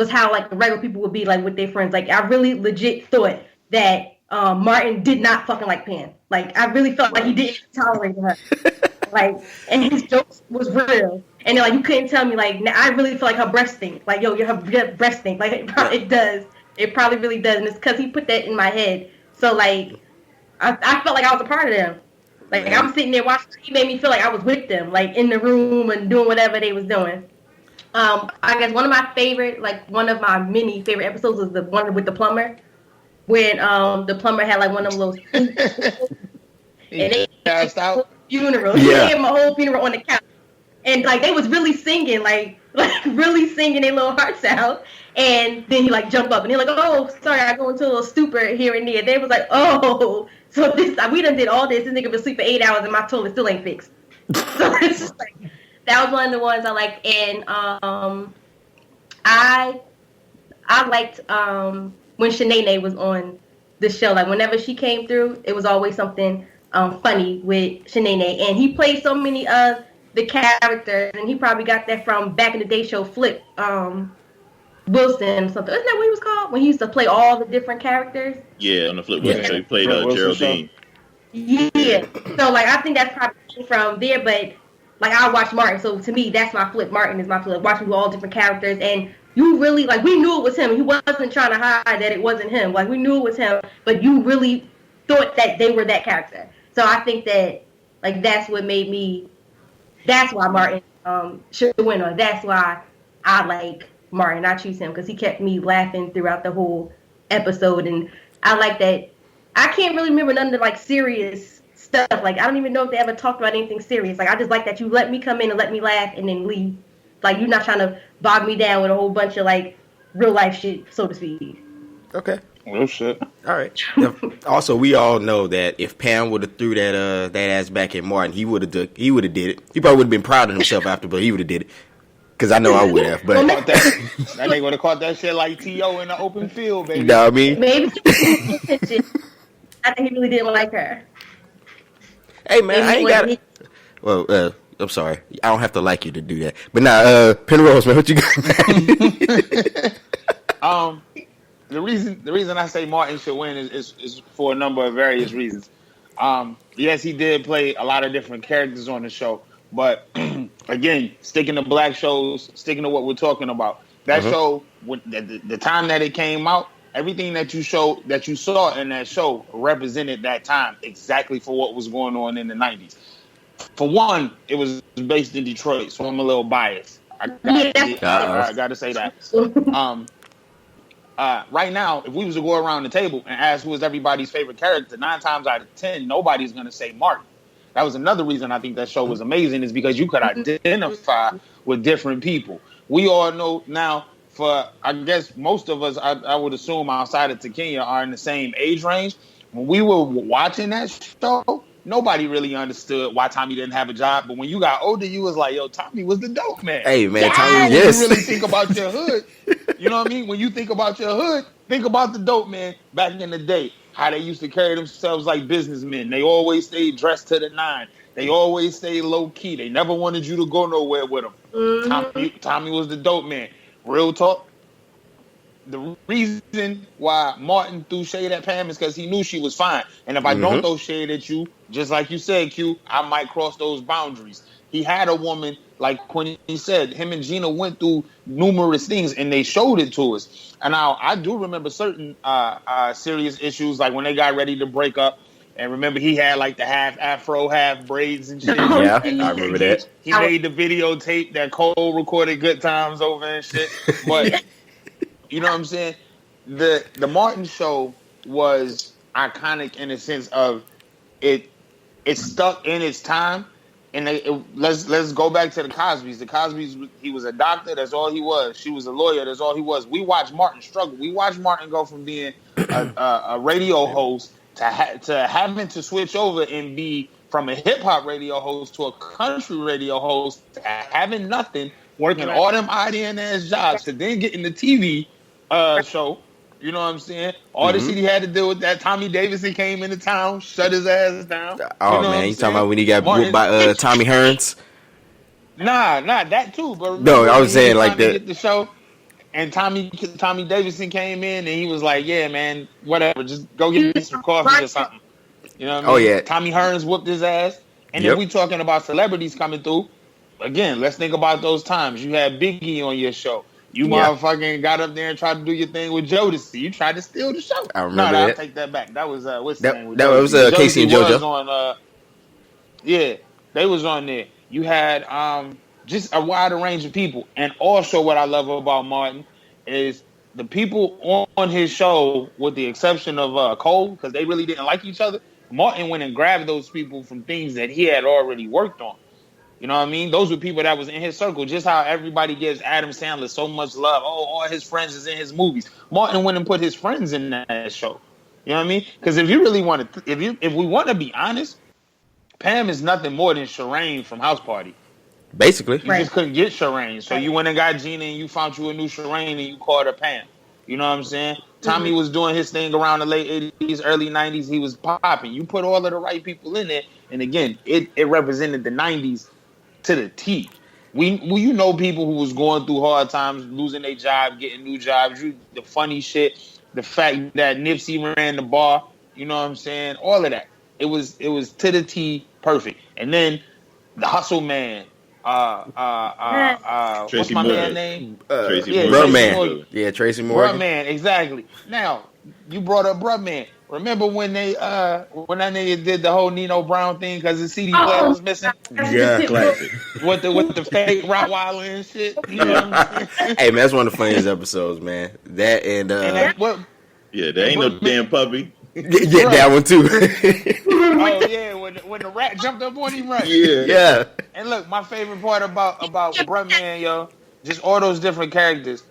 how, like, the regular people would be, like, with their friends. Like, I really legit thought that Martin did not fucking like Pam. Like, I really felt like he didn't tolerate her. Like, and his jokes was real. And, like, you couldn't tell me, like, I really feel like her breast stink. Like, yo, your breast stink. Like, it does. It probably really does. And it's because he put that in my head. So, like, I felt like I was a part of them. Like, I'm sitting there watching. He made me feel like I was with them, like, in the room and doing whatever they was doing. I guess one of my many favorite episodes was the one with the plumber. When the plumber had, like, one of them little and they passed out. Funeral. Yeah. He gave him a whole funeral on the couch. And, like, they was really singing, like really singing their little hearts out. And then he, like, jumped up and he like, oh, sorry, I go into a little stupor here and there. They was like, oh, so we done did all this. This nigga been asleep for 8 hours and my toilet still ain't fixed. So it's just like, that was one of the ones I liked. And I liked when Shanae was on the show. Like whenever she came through, it was always something funny with Shanae. And he played so many of the characters, and he probably got that from back in the day show Flip Wilson or something. Isn't that what he was called? When he used to play all the different characters? Yeah, on the Flip Wilson show, he played Geraldine. Yeah. So like I think that's probably from there, but like I watched Martin, so to me that's my flip. Martin is my flip. Watching all different characters, and you really like we knew it was him. He wasn't trying to hide that it wasn't him. Like we knew it was him, but you really thought that they were that character. So I think that like that's what made me. That's why Martin should win, or that's why I like Martin. I choose him because he kept me laughing throughout the whole episode, and I like that. I can't really remember none of the like serious stuff. Like I don't even know if they ever talked about anything serious. Like I just like that you let me come in and let me laugh and then leave. Like you're not trying to bog me down with a whole bunch of like real life shit, so to speak. Okay. Real shit. All right. Also, we all know that if Pam would have threw that ass back at Martin, he would have did it. He probably would have been proud of himself after, but he would have did it. Because I know I would have. But that nigga would have caught that shit like T.O. in the open field, baby. You know what I mean? Maybe I think he really didn't like her. Hey man, I ain't got it. Well, I'm sorry. I don't have to like you to do that. But nah, Penrose, man, what you got? The reason I say Martin should win is for a number of various reasons. Yes, he did play a lot of different characters on the show, but again, sticking to black shows, sticking to what we're talking about. That show, the time that it came out, everything that you saw in that show represented that time exactly for what was going on in the 90s. For one, it was based in Detroit, so I'm a little biased. I got to say that. Right now, if we was to go around the table and ask who is everybody's favorite character, 9 times out of 10, nobody's going to say Martin. That was another reason I think that show was amazing, is because you could identify with different people. We all know now, for I guess most of us, I would assume outside of Takenya, are in the same age range. When we were watching that show, nobody really understood why Tommy didn't have a job. But when you got older, you was like, yo, Tommy was the dope man. Hey, man, Tommy, yes. When you really think about your hood, you know what I mean? When you think about your hood, think about the dope man back in the day. How they used to carry themselves like businessmen. They always stayed dressed to the nine. They always stayed low key. They never wanted you to go nowhere with them. Tommy was the dope man. Real talk. The reason why Martin threw shade at Pam is because he knew she was fine. And if I don't throw shade at you, just like you said, Q, I might cross those boundaries. He had a woman, like Quinne said, him and Gina went through numerous things, and they showed it to us. And now I do remember certain serious issues, like when they got ready to break up. And remember, he had like the half afro, half braids and shit. Yeah, I remember that. He made the videotape that Cole recorded Good Times over and shit. But you know what I'm saying? The Martin show was iconic in the sense of it stuck in its time. And let's go back to the Cosbys. The Cosbys, he was a doctor. That's all he was. She was a lawyer. That's all he was. We watched Martin struggle. We watched Martin go from being a radio host to having to switch over and be from a hip hop radio host to a country radio host, to having nothing, working all them IDN ass jobs, to then getting the TV show. You know what I'm saying? All the shit he had to do with that. Tommy Davidson came into town, shut his ass down. Oh, man, you talking about when he got whooped by Tommy Hearns? Nah, that too. But no, I was saying like that. The show, and Tommy Davidson came in, and he was like, "Yeah, man, whatever, just go get me some coffee or something." You know what I mean? Oh yeah. Tommy Hearns whooped his ass, and then we talking about celebrities coming through. Again, let's think about those times. You had Biggie on your show. You motherfucking got up there and tried to do your thing with Jodeci. You tried to steal the show. I remember that. I'll take that back. That was what's the name? That was Casey and JoJo. On, they was on there. You had just a wider range of people. And also what I love about Martin is the people on his show, with the exception of Cole, because they really didn't like each other. Martin went and grabbed those people from things that he had already worked on. You know what I mean? Those were people that was in his circle. Just how everybody gives Adam Sandler so much love. Oh, all his friends is in his movies. Martin went and put his friends in that show. You know what I mean? Because if you really want to, if we want to be honest, Pam is nothing more than Shireen from House Party. Basically, you just couldn't get Shireen, so you went and got Gina, and you found you a new Shireen, and you called her Pam. You know what I'm saying? Tommy was doing his thing around the late 80s, early 90s. He was popping. You put all of the right people in there. And again, it represented the 90s to the T. You know people who was going through hard times, losing their job, getting new jobs. The funny shit, the fact that Nipsey ran the bar. You know what I'm saying? All of that. It was to the T, perfect. And then the Hustle Man. What's my man's name? Tracy yeah, Morgan. Tracy Man. Morgan. Yeah, Tracy Morgan. Bruh Man, exactly. Now, you brought up Bruh Man. Remember when that nigga did the whole Nino Brown thing because the CD player was missing? Yeah. Classic. With the fake Rottweiler and shit. You know what I'm saying? Hey man, that's one of the funniest episodes, man. That and Yeah, there ain't no damn puppy. yeah, that one too. Oh yeah, when the rat jumped up on him, right? Yeah. And look, my favorite part about Bruh Man, yo, just all those different characters.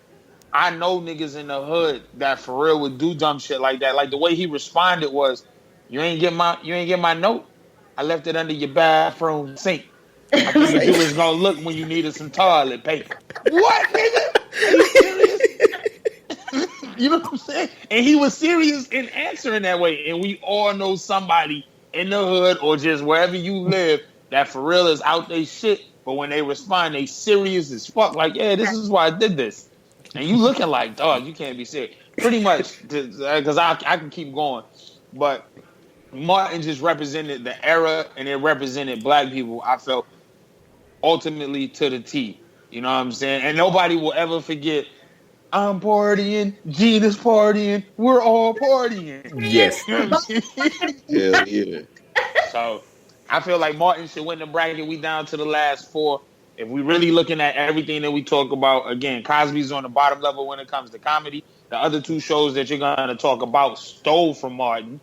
I know niggas in the hood that for real would do dumb shit like that. Like the way he responded was, "You ain't get my note. I left it under your bathroom sink. I think you was gonna look when you needed some toilet paper." What, nigga? Are you serious? You know what I'm saying? And he was serious in answering that way. And we all know somebody in the hood or just wherever you live that for real is out they shit. But when they respond, they serious as fuck. Like, yeah, this is why I did this. And you looking like, dog, you can't be serious. Pretty much, because I can keep going. But Martin just represented the era, and it represented black people, I felt, ultimately to the T. You know what I'm saying? And nobody will ever forget, I'm partying, Gina's partying, we're all partying. Yes. You know what I'm saying? Hell yeah. So I feel like Martin should win the bracket. We down to the last four. If we really looking at everything that we talk about, again, Cosby's on the bottom level when it comes to comedy. The other two shows that you're going to talk about stole from Martin.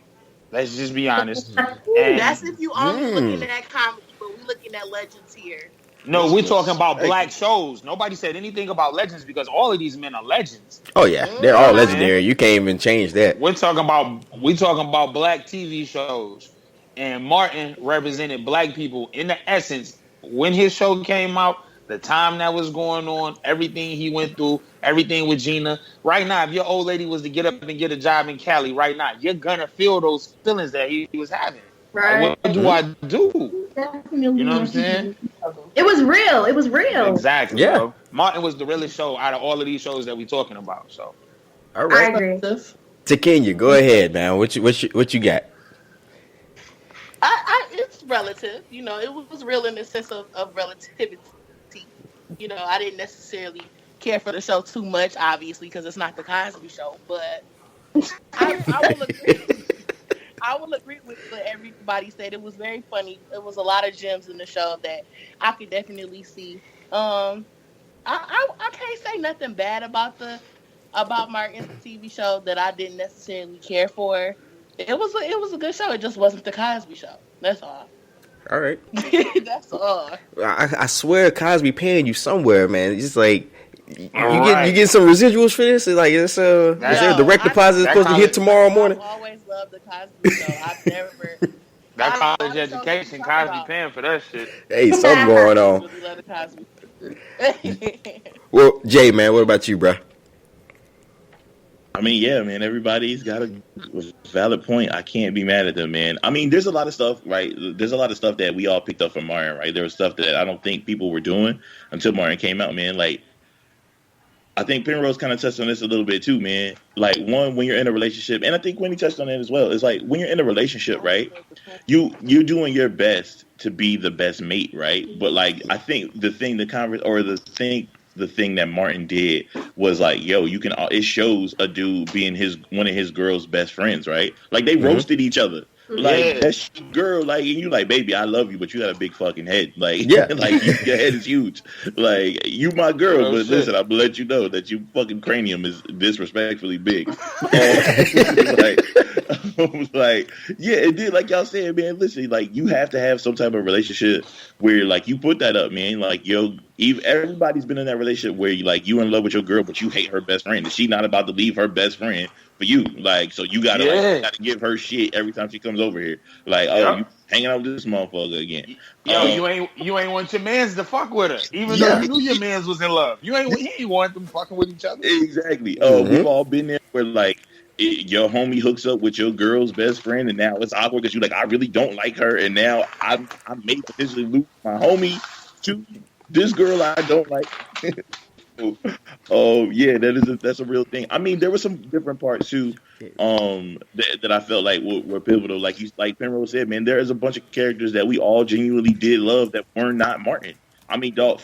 Let's just be honest. And That's if you only looking at comedy, but we looking at legends here. no, we're talking about black shows. Nobody said anything about legends because all of these men are legends. Oh yeah, they're all legendary. You can't even change that. We're talking about black TV shows, and Martin represented black people in the essence. When his show came out, the time that was going on, everything he went through, everything with Gina. Right now, if your old lady was to get up and get a job in Cali right now, you're gonna feel those feelings that he was having. Right. Like, what do I do? You know what I'm saying? It was real. It was real. Exactly. Yeah. Bro. Martin was the realest show out of all of these shows that we're talking about. So, All I right, agree. Takenya, go ahead, man. What you got? It's relative. You know, it was real in the sense of relativity. You know, I didn't necessarily care for the show too much, obviously, because it's not the Cosby Show. But I will agree with what everybody said. It was very funny. It was a lot of gems in the show that I could definitely see. I can't say nothing bad about Martin's TV show that I didn't necessarily care for. It was a good show. It just wasn't the Cosby Show. That's all. All right. That's all. I swear Cosby paying you somewhere, man. It's just like you Right. get some residuals for this. It's like is there a direct deposit supposed to hit tomorrow morning? I've always loved the Cosby Show. I've never. that college education, Cosby paying for that shit. Hey, something going I on. really love the Cosby. Well, Jay, man, what about you, bro? I mean, yeah, man, everybody's got a valid point. I can't be mad at them, man. I mean, there's a lot of stuff, right? There's a lot of stuff that we all picked up from Martin, right? There was stuff that I don't think people were doing until Martin came out, man. Like, I think Penrose kind of touched on this a little bit too, man. Like, one, when you're in a relationship, and I think Quinne touched on it as well, it's like when you're in a relationship, right? You're doing your best to be the best mate, right? But like, I think the thing that Martin did was like, yo, it shows a dude being one of his girl's best friends, right? Like they roasted each other. Like that's your girl, like, and you like, baby, I love you, but you got a big fucking head. Like, like your head is huge. Like, you my girl, but listen, I'm gonna let you know that your fucking cranium is disrespectfully big. Like, yeah, it did. Like y'all said, man. Listen, like you have to have some type of relationship where, like, you put that up, man. Like, yo, everybody's been in that relationship where you in love with your girl, but you hate her best friend. And she not about to leave her best friend for you. Like, so you gotta you gotta give her shit every time she comes over here. Like, you hanging out with this motherfucker again. Yo, you ain't want your mans to fuck with her, even though you knew your mans was in love. He ain't want them fucking with each other. Exactly. We've all been there where your homie hooks up with your girl's best friend, and now it's awkward because you're like, I really don't like her, and now I may potentially lose my homie to this girl I don't like. Yeah, that's a real thing. I mean, there were some different parts too, that I felt like were pivotal. Like Penrose said, man, there is a bunch of characters that we all genuinely did love that were not Martin. I mean, dog,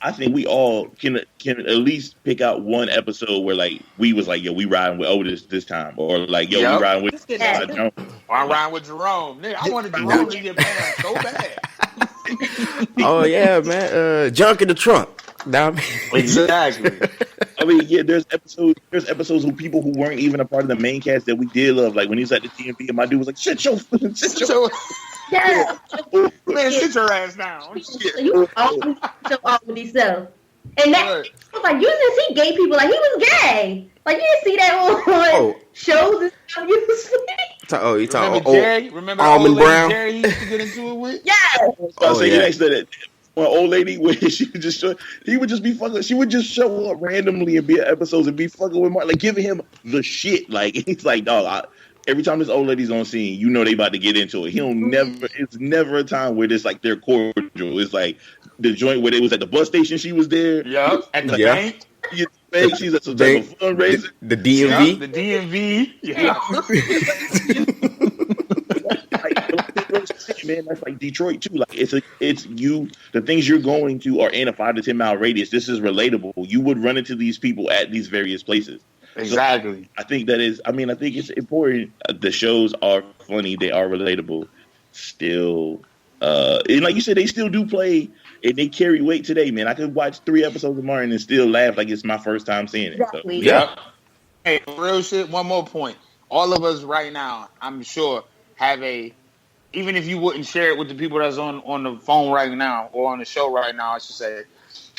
I think we all can at least pick out one episode where we was like, yo, we riding with Otis this time, or we riding with Jones. Or I'm riding with Jerome. Nigga, I wanted Jerome to get banned so bad. Oh yeah, man. Junk in the trunk. Exactly. I mean, yeah, there's episodes with people who weren't even a part of the main cast that we did love. Like when he was at the TMV and my dude was like, shit your Yeah. Man, sit your ass down. You always show off with yourself. And that I was like, you didn't see gay people, like he was gay. Like you didn't see that on shows and stuff. You talking Jerry? Remember Almond Brown? Jerry he used to get into it with? Yeah. Next to that one old lady where he would just be fucking. She would just show up randomly and be at episodes and be fucking with Martin, giving him the shit. Like it's like, dog. Every time this old lady's on scene, you know they about to get into it. It's never a time where it's like they're cordial. It's like the joint where they was at the bus station. She was there. Yep. At the bank. She's at some type of fundraiser. The DMV. The DMV. Yeah. Man, that's like Detroit too. Like it's you. The things you're going to are in a 5 to 10 mile radius. This is relatable. You would run into these people at these various places. Exactly. So I think I think it's important. The shows are funny. They are relatable. Still, and like you said, they still do play and they carry weight today, man. I could watch 3 episodes of Martin and still laugh like it's my first time seeing it. Exactly. So. Yeah. Hey, real shit. One more point. All of us right now, I'm sure, have even if you wouldn't share it with the people that's on the phone right now or on the show right now, I should say,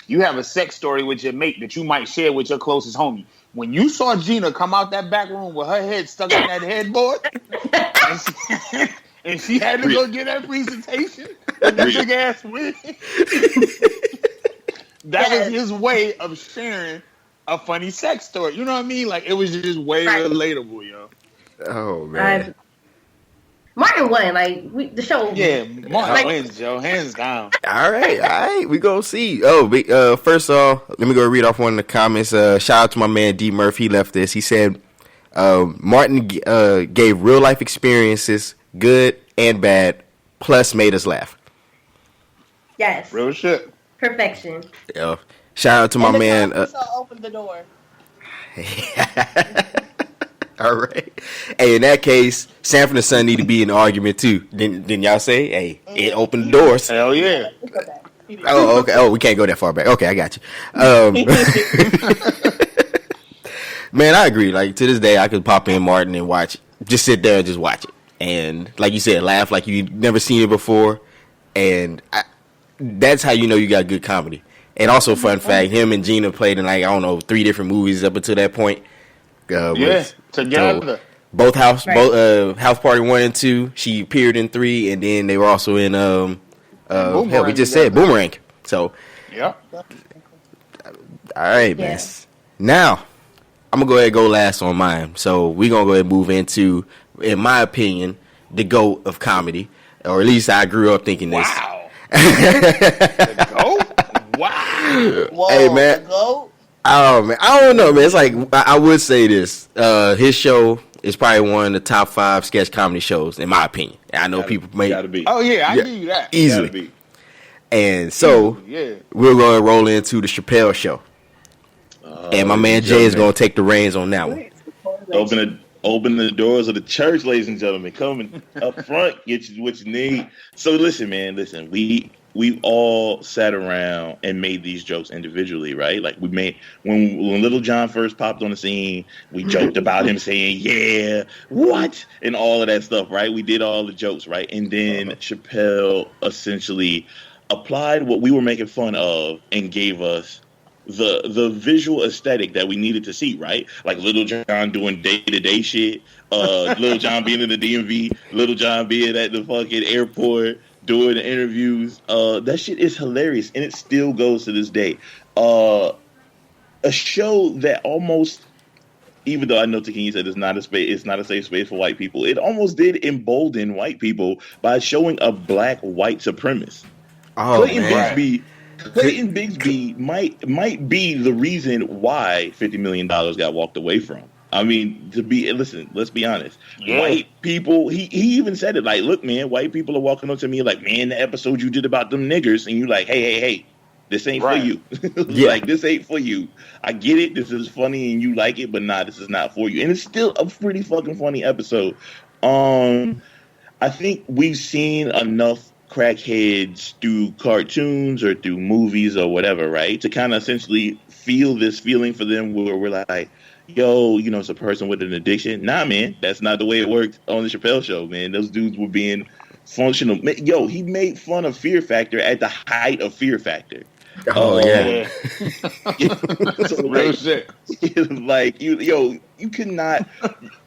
you have a sex story with your mate that you might share with your closest homie. When you saw Gina come out that back room with her head stuck in that headboard, and she had to go get that presentation with the big ass wig, that was his way of sharing a funny sex story. You know what I mean? Like it was just way relatable, yo. Oh man. Martin won, the show. Yeah, Martin wins, Joe, hands down. All right, we gonna see. Oh, first off, let me go read off one of the comments. Shout out to my man D Murphy. He left this. He said, Martin gave real life experiences, good and bad, plus made us laugh. Yes. Real shit. Perfection. Yeah. Shout out to my man. Opened the door. All right. Hey, in that case, Sanford and Son need to be in the argument too. Didn't y'all say, hey, it opened the doors? Hell yeah. Oh, okay. Oh, we can't go that far back. Okay, I got you. Man, I agree. Like to this day, I could pop in Martin and watch. Just sit there and just watch it. And like you said, laugh like you never seen it before. And that's how you know you got good comedy. And also, fun fact, him and Gina played in 3 different movies up until that point. Together. So both House Party 1 and 2. She appeared in 3, and then they were also in we just said Boomerang. So yeah. All right, man. Now I'm gonna go ahead and go last on mine. So we're gonna go ahead and move into, in my opinion, the GOAT of comedy, or at least I grew up thinking this. Wow. The GOAT? Wow. Whoa, Hey, man. the GOAT? Oh man, I don't know, man. It's like I would say this. His show is probably one of the top 5 sketch comedy shows, in my opinion. And I know people may Gotta be. Oh yeah, I give you that. easily. Gotta be. And so we're going to roll into the Chappelle Show, and my man Jay is going to take the reins on that one. Open the doors of the church, ladies and gentlemen. Coming up front, get you what you need. So listen, man. We all sat around and made these jokes individually, right? Like we made when Little John first popped on the scene, we joked about him saying, "Yeah, what?" and all of that stuff, right? We did all the jokes, right? And then Chappelle essentially applied what we were making fun of and gave us the visual aesthetic that we needed to see, right? Like Little John doing day-to-day shit, Little John being in the DMV, Little John being at the fucking airport doing the interviews. That shit is hilarious, and it still goes to this day. A show that almost, even though I know Takenya said it's not a safe space for white people, it almost did embolden white people by showing a black white supremacist. Oh, Clayton Bigsby might be the reason why $50 million got walked away from. I mean, let's be honest. Yeah. White people, he even said it like, look, man, white people are walking up to me like, man, the episode you did about them niggers, and you like, hey, this ain't for you. Like, this ain't for you. I get it. This is funny and you like it, but nah, this is not for you. And it's still a pretty fucking funny episode. I think we've seen enough crackheads through cartoons or through movies or whatever, right? To kind of essentially feel this feeling for them where we're like, yo, it's a person with an addiction. Nah, man, that's not the way it worked on the Chappelle Show, man. Those dudes were being functional. Yo, he made fun of Fear Factor at the height of Fear Factor. Oh, yeah. So, real shit. Like, you could not.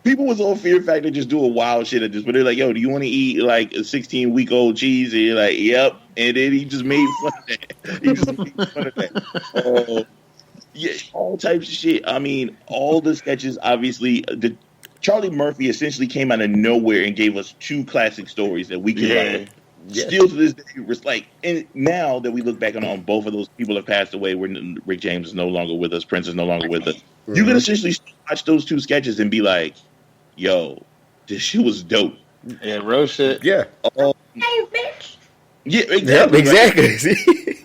People was on Fear Factor just doing wild shit at this, but they're like, yo, do you want to eat like a 16-week-old cheese? And you're like, yep. And then he just made fun of that. Yeah, all types of shit. I mean, all the sketches, obviously, Charlie Murphy essentially came out of nowhere and gave us two classic stories that we can still to this day. It's like, and now that we look back on both of those people have passed away. Rick James is no longer with us. Prince is no longer with us. Mm-hmm. You can essentially watch those two sketches and be like, yo, this shit was dope. Yeah, real shit. Yeah. Hey, bitch. Yeah, exactly. Yep, exactly.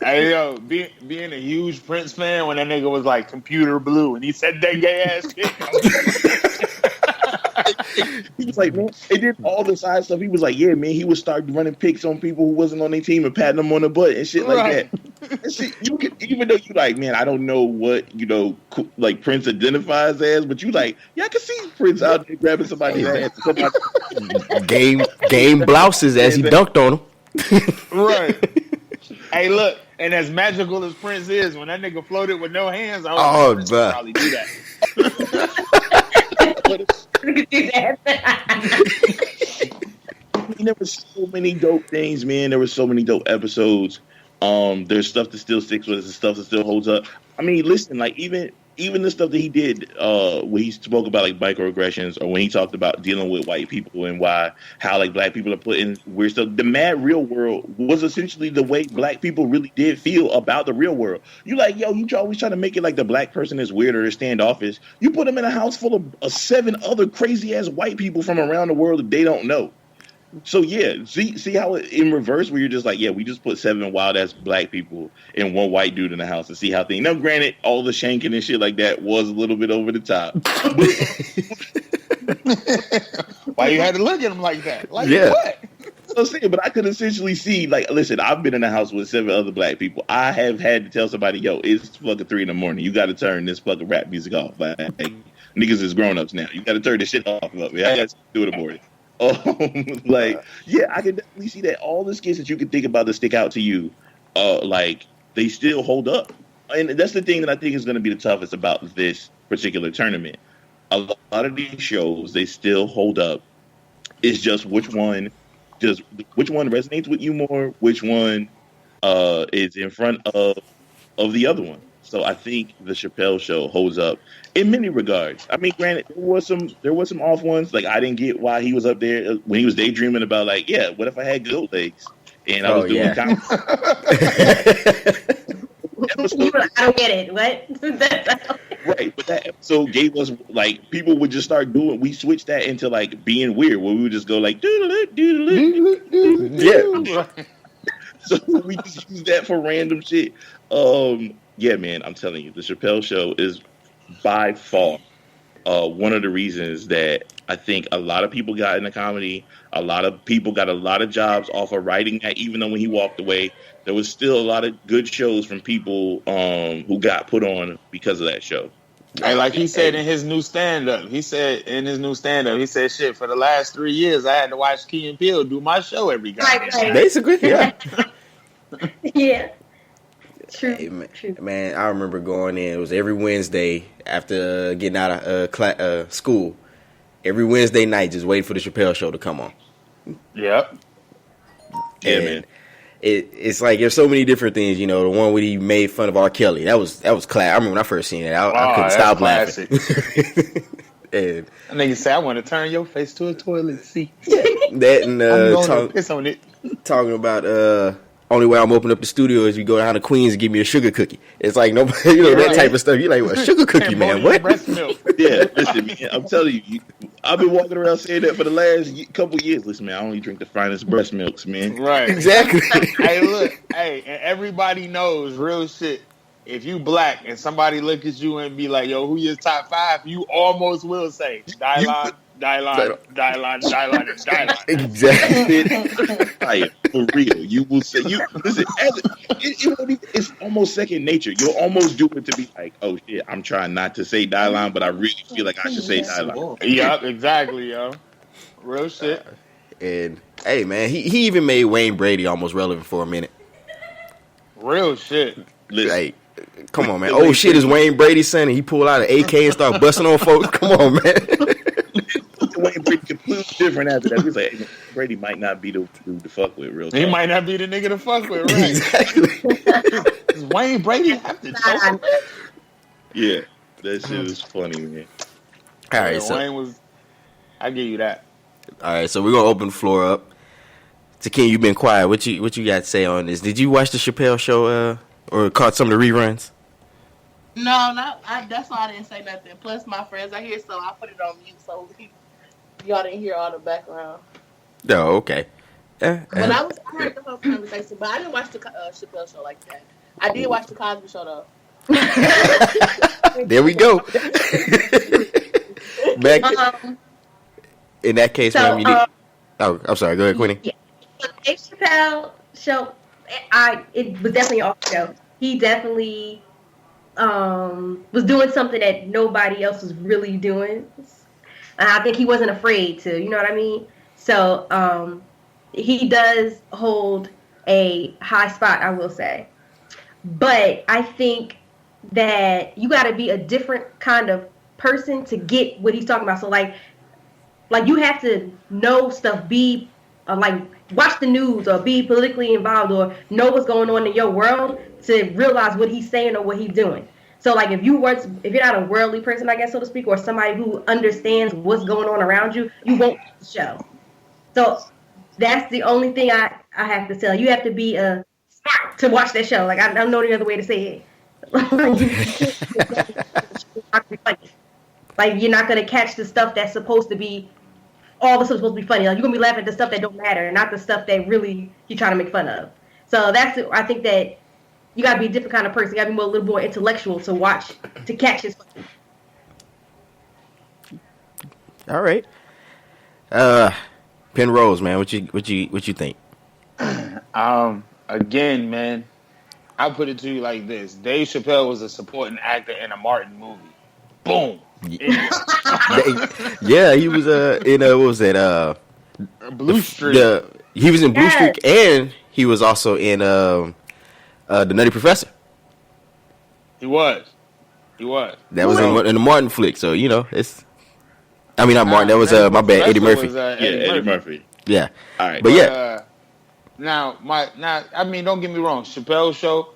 Hey, yo, being a huge Prince fan when that nigga was like Computer Blue and he said that gay ass shit. He was like, man, they did all the side stuff. He was like, yeah, man, he would start running picks on people who wasn't on their team and patting them on the butt and shit like that. And shit, you could, even though you like, man, I don't know what, like Prince identifies as, but you like, yeah, I can see Prince out there grabbing somebody's ass. Game blouses as he dunked on him. Right. Hey, look, and as magical as Prince is, when that nigga floated with no hands, I was Prince would probably do that. I mean, there were so many dope things, man. There were so many dope episodes. There's stuff that still sticks with us and stuff that still holds up. I mean, listen, like even the stuff that he did when he spoke about like microaggressions, or when he talked about dealing with white people and how like black people are put in weird stuff. The Mad Real World was essentially the way black people really did feel about the real world. You like, yo, you always try to make it like the black person is weird or standoffish. You put them in a house full of 7 other crazy ass white people from around the world that they don't know. So yeah, see how in reverse where you're just like, yeah, we just put 7 wild ass black people and 1 white dude in the house and see how things. Now, granted, all the shanking and shit like that was a little bit over the top. Why you had to look at him like that? Like what? I'm saying, but I could essentially see, like, listen, I've been in a house with 7 other black people. I have had to tell somebody, yo, it's fucking 3 a.m. You got to turn this fucking rap music off. Like, niggas is grown ups now. You got to turn this shit off. I got to do it in the morning. Like, yeah, I can definitely see that all the skits that you can think about that stick out to you, like, they still hold up. And that's the thing that I think is going to be the toughest about this particular tournament. A lot of these shows, they still hold up. It's just which one resonates with you more, which one is in front of the other one. So I think the Chappelle Show holds up in many regards. I mean, granted, there was some off ones. Like, I didn't get why he was up there when he was daydreaming about, like, yeah, what if I had goat legs and I was doing comedy. I don't get it. What? Right, but that episode gave us, like, people would just start doing. We switched that into like being weird, where we would just go like doodle. Yeah. So we just use that for random shit. Yeah, man, I'm telling you, the Chappelle Show is by far one of the reasons that I think a lot of people got into comedy. A lot of people got a lot of jobs off of writing that, even though when he walked away, there was still a lot of good shows from people who got put on because of that show. Hey, like he said in his new stand-up, shit, for the last 3 years, I had to watch Key and Peele do my show every goddamn day. Basically, yeah. Yeah. True. Hey, True. man, I remember going in. It was every Wednesday after getting out of school. Every Wednesday night, just waiting for the Chappelle Show to come on. Yep. Yeah, And man. It's like there's so many different things. You know, the one where he made fun of R. Kelly. That was class. I remember when I first seen it. I couldn't that's stop classic. laughing. And That nigga said, I want to turn your face to a toilet seat. that and I'm going to piss on it. talking about only way I'm opening up the studio is you go down to Queens and give me a sugar cookie. It's like nobody, you know, that type of stuff. You're like, what, sugar cookie, man? What? Breast milk. Yeah, listen, man. I'm telling you, I've been walking around saying that for the last couple years. Listen, man, I only drink the finest breast milks, man. Right. Exactly. Hey, look. Hey, and everybody knows real shit. If you black and somebody look at you and be like, yo, who your top 5? You almost will say, Dylon. Exactly. Fire, for real. You will say, listen, it's almost second nature. You'll almost do it to be like, oh shit, I'm trying not to say Dylon, but I really feel like I should say Dylon. Yup, exactly, yo. Real shit. And hey, man, he even made Wayne Brady almost relevant for a minute. Real shit. Listen, Like, come on, man. Oh shit, is Wayne Brady's son, and he pulled out an AK and start busting on folks. Come on, man. Wayne Brady completely different after that. He's like, hey, Brady might not be the dude to fuck with, real He talk. might not be the nigga to fuck with, right? Exactly. Does Wayne Brady have to choke him? Yeah, that shit is funny, man. All right, Yeah, so Wayne was. I give you that. all right, so we're gonna open the floor up. Takenya, you've been quiet. What you got to say on this? Did you watch the Chappelle Show or caught some of the reruns? No, that's why I didn't say nothing. Plus, my friends are here, so I put it on mute so y'all didn't hear all the background. Oh, okay. But I heard the whole conversation, but I didn't watch the Chappelle Show like that. I did watch the Cosby Show though. There we go. Back in that case, So, ma'am, you need. Oh, I'm sorry. Go ahead, Quinne. Yeah. Dave Chappelle show, it was definitely off the show. He definitely was doing something that nobody else was really doing. And I think he wasn't afraid to, you know what I mean? So he does hold a high spot, I will say. But I think that you got to be a different kind of person to get what he's talking about. So like you have to know stuff, be like watch the news or be politically involved or know what's going on in your world to realize what he's saying or what he's doing. So like if you're not a worldly person, I guess so to speak, or somebody who understands what's going on around you, you won't watch the show. So that's the only thing I have to tell you. You have to be smart to watch that show. Like I don't know any other way to say it. Like you're not gonna catch the stuff that's supposed to be all the stuff supposed to be funny. Like you're gonna be laughing at the stuff that don't matter, not the stuff that really you're trying to make fun of. So I think that you gotta be a different kind of person. You gotta be a little more intellectual to watch to catch his funny. All right. Penrose, man, what you think? Again, man, I'll put it to you like this: Dave Chappelle was a supporting actor in a Martin movie. Boom. Yeah, he was in what was that? Blue Street. He was in Blue Streak, and he was also in the Nutty Professor. He was. That was in the Martin flick. So you know, not Martin. That was my bad, Eddie Murphy. Eddie Murphy. Yeah. All right. But yeah. I mean, don't get me wrong. Chappelle Show,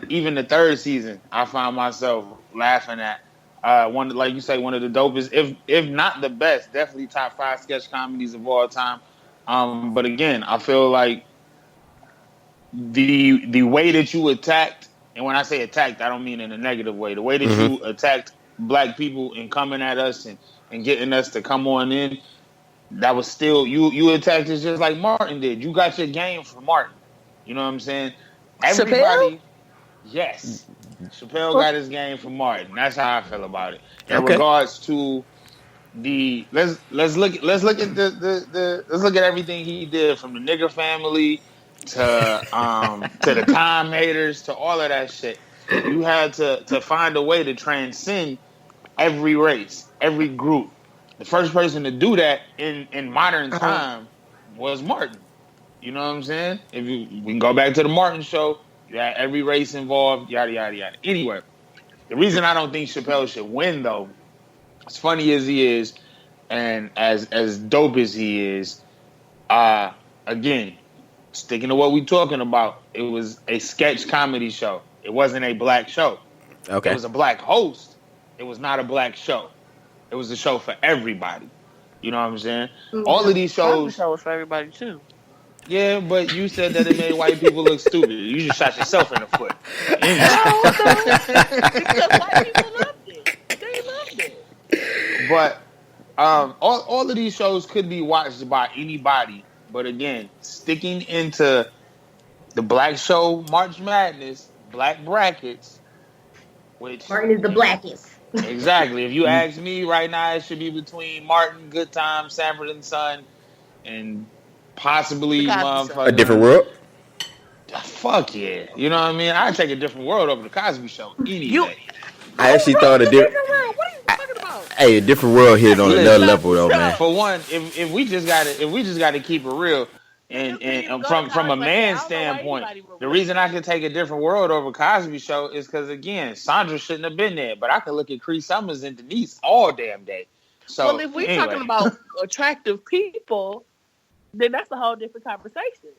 even the third season, I found myself laughing at. Like you say, one of the dopest, if not the best, definitely top 5 sketch comedies of all time. But again, I feel like the way that you attacked, and when I say attacked, I don't mean in a negative way. The way that you attacked black people and coming at us and getting us to come on in, that was still you attacked us just like Martin did. You got your game from Martin. You know what I'm saying? Everybody, yes. Chappelle got his game from Martin. That's how I feel about it. In regards to let's look at everything he did, from the nigger family to the time haters to all of that shit. You had to find a way to transcend every race, every group. The first person to do that in modern time was Martin. You know what I'm saying? We can go back to the Martin show. You had every race involved, yada yada yada. Anyway, the reason I don't think Chappelle should win, though, as funny as he is, and as dope as he is, again, sticking to what we're talking about, it was a sketch comedy show. It wasn't a black show. Okay. It was a black host. It was not a black show. It was a show for everybody. You know what I'm saying? Mm-hmm. All of these Cosby shows. Show was for everybody too. Yeah, but you said that it made white people look stupid. You just shot yourself in the foot. Because white people loved it. They loved it. But all of these shows could be watched by anybody. But again, sticking into the black show, March Madness, black brackets, which Martin is the blackest. Exactly. If you ask me right now, it should be between Martin, Good Time, Sanford and Son, and possibly A Different World. Fuck yeah. You know what I mean? I'd take A Different World over the Cosby Show any day. I actually thought A Different World. What are you talking about? Hey, A Different World hit on another level though, man. For one, if we just gotta keep it real, and from a man's standpoint, the reason I could take A Different World over Cosby Show is because again, Sandra shouldn't have been there, but I could look at Cree Summers and Denise all damn day. So, well, if we're talking about attractive people, then that's a whole different conversation.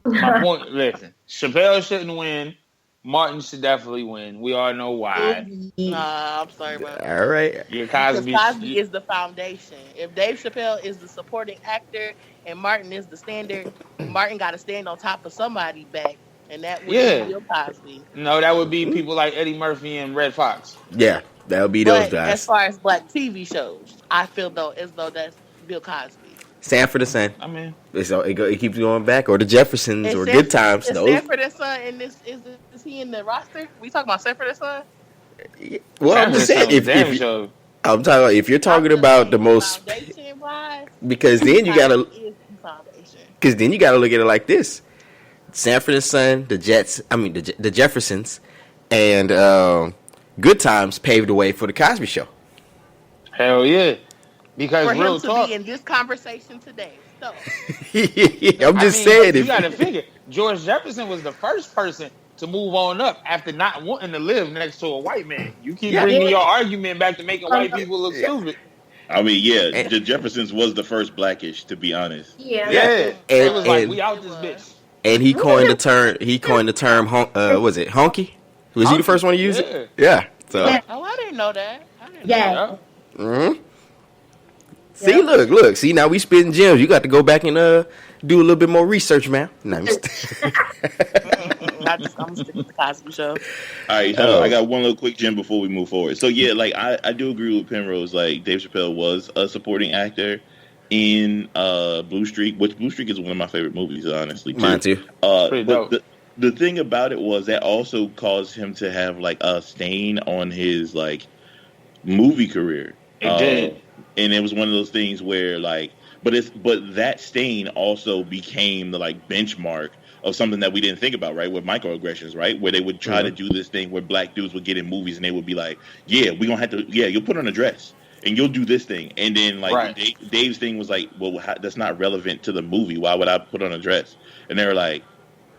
My point, listen, Chappelle shouldn't win. Martin should definitely win. We all know why. I'm sorry about that. All right. Yeah, Cosby is the foundation. If Dave Chappelle is the supporting actor and Martin is the standard, Martin got to stand on top of somebody back, and that would be Bill Cosby. No, that would be people like Eddie Murphy and Red Fox. Yeah, that would be those guys. As far as black TV shows, I feel as though that's Bill Cosby. Sanford and Son. I mean, it keeps going back, or the Jeffersons, or Good Times. Is Sanford and Son in this? Is he in the roster? We talking about Sanford and Son? Well, I'm just saying I'm talking about, if you're talking about the most, because then you gotta look at it like this: Sanford and Son, the Jeffersons, and Good Times paved the way for the Cosby Show. Hell yeah. Because for real him to talk, be in this conversation today. So I'm just saying, you got to figure George Jefferson was the first person to move on up after not wanting to live next to a white man. You keep bringing your argument back to making white people look stupid. I mean, the Jeffersons was the first blackish, to be honest. Yeah. It was like, we out this bitch. And he coined the term. Was it honky? Was he the first one to use it? Yeah. So. Oh, I didn't know that. Mm-hmm. See, look. See, now we spitting gems. You got to go back and do a little bit more research, man. No, I'm sticking to the Cosby Show. All right, so I got one little quick gem before we move forward. So yeah, like I do agree with Penrose. Like Dave Chappelle was a supporting actor in Blue Streak, which Blue Streak is one of my favorite movies, honestly. Mine too. But the thing about it was that also caused him to have like a stain on his like movie career. It did. And it was one of those things where like, but that stain also became the like benchmark of something that we didn't think about, right? With microaggressions, right? Where they would try to do this thing where black dudes would get in movies and they would be like, yeah, we're going to have to, you'll put on a dress and you'll do this thing. And then like Dave's thing was like, well, that's not relevant to the movie. Why would I put on a dress? And they were like,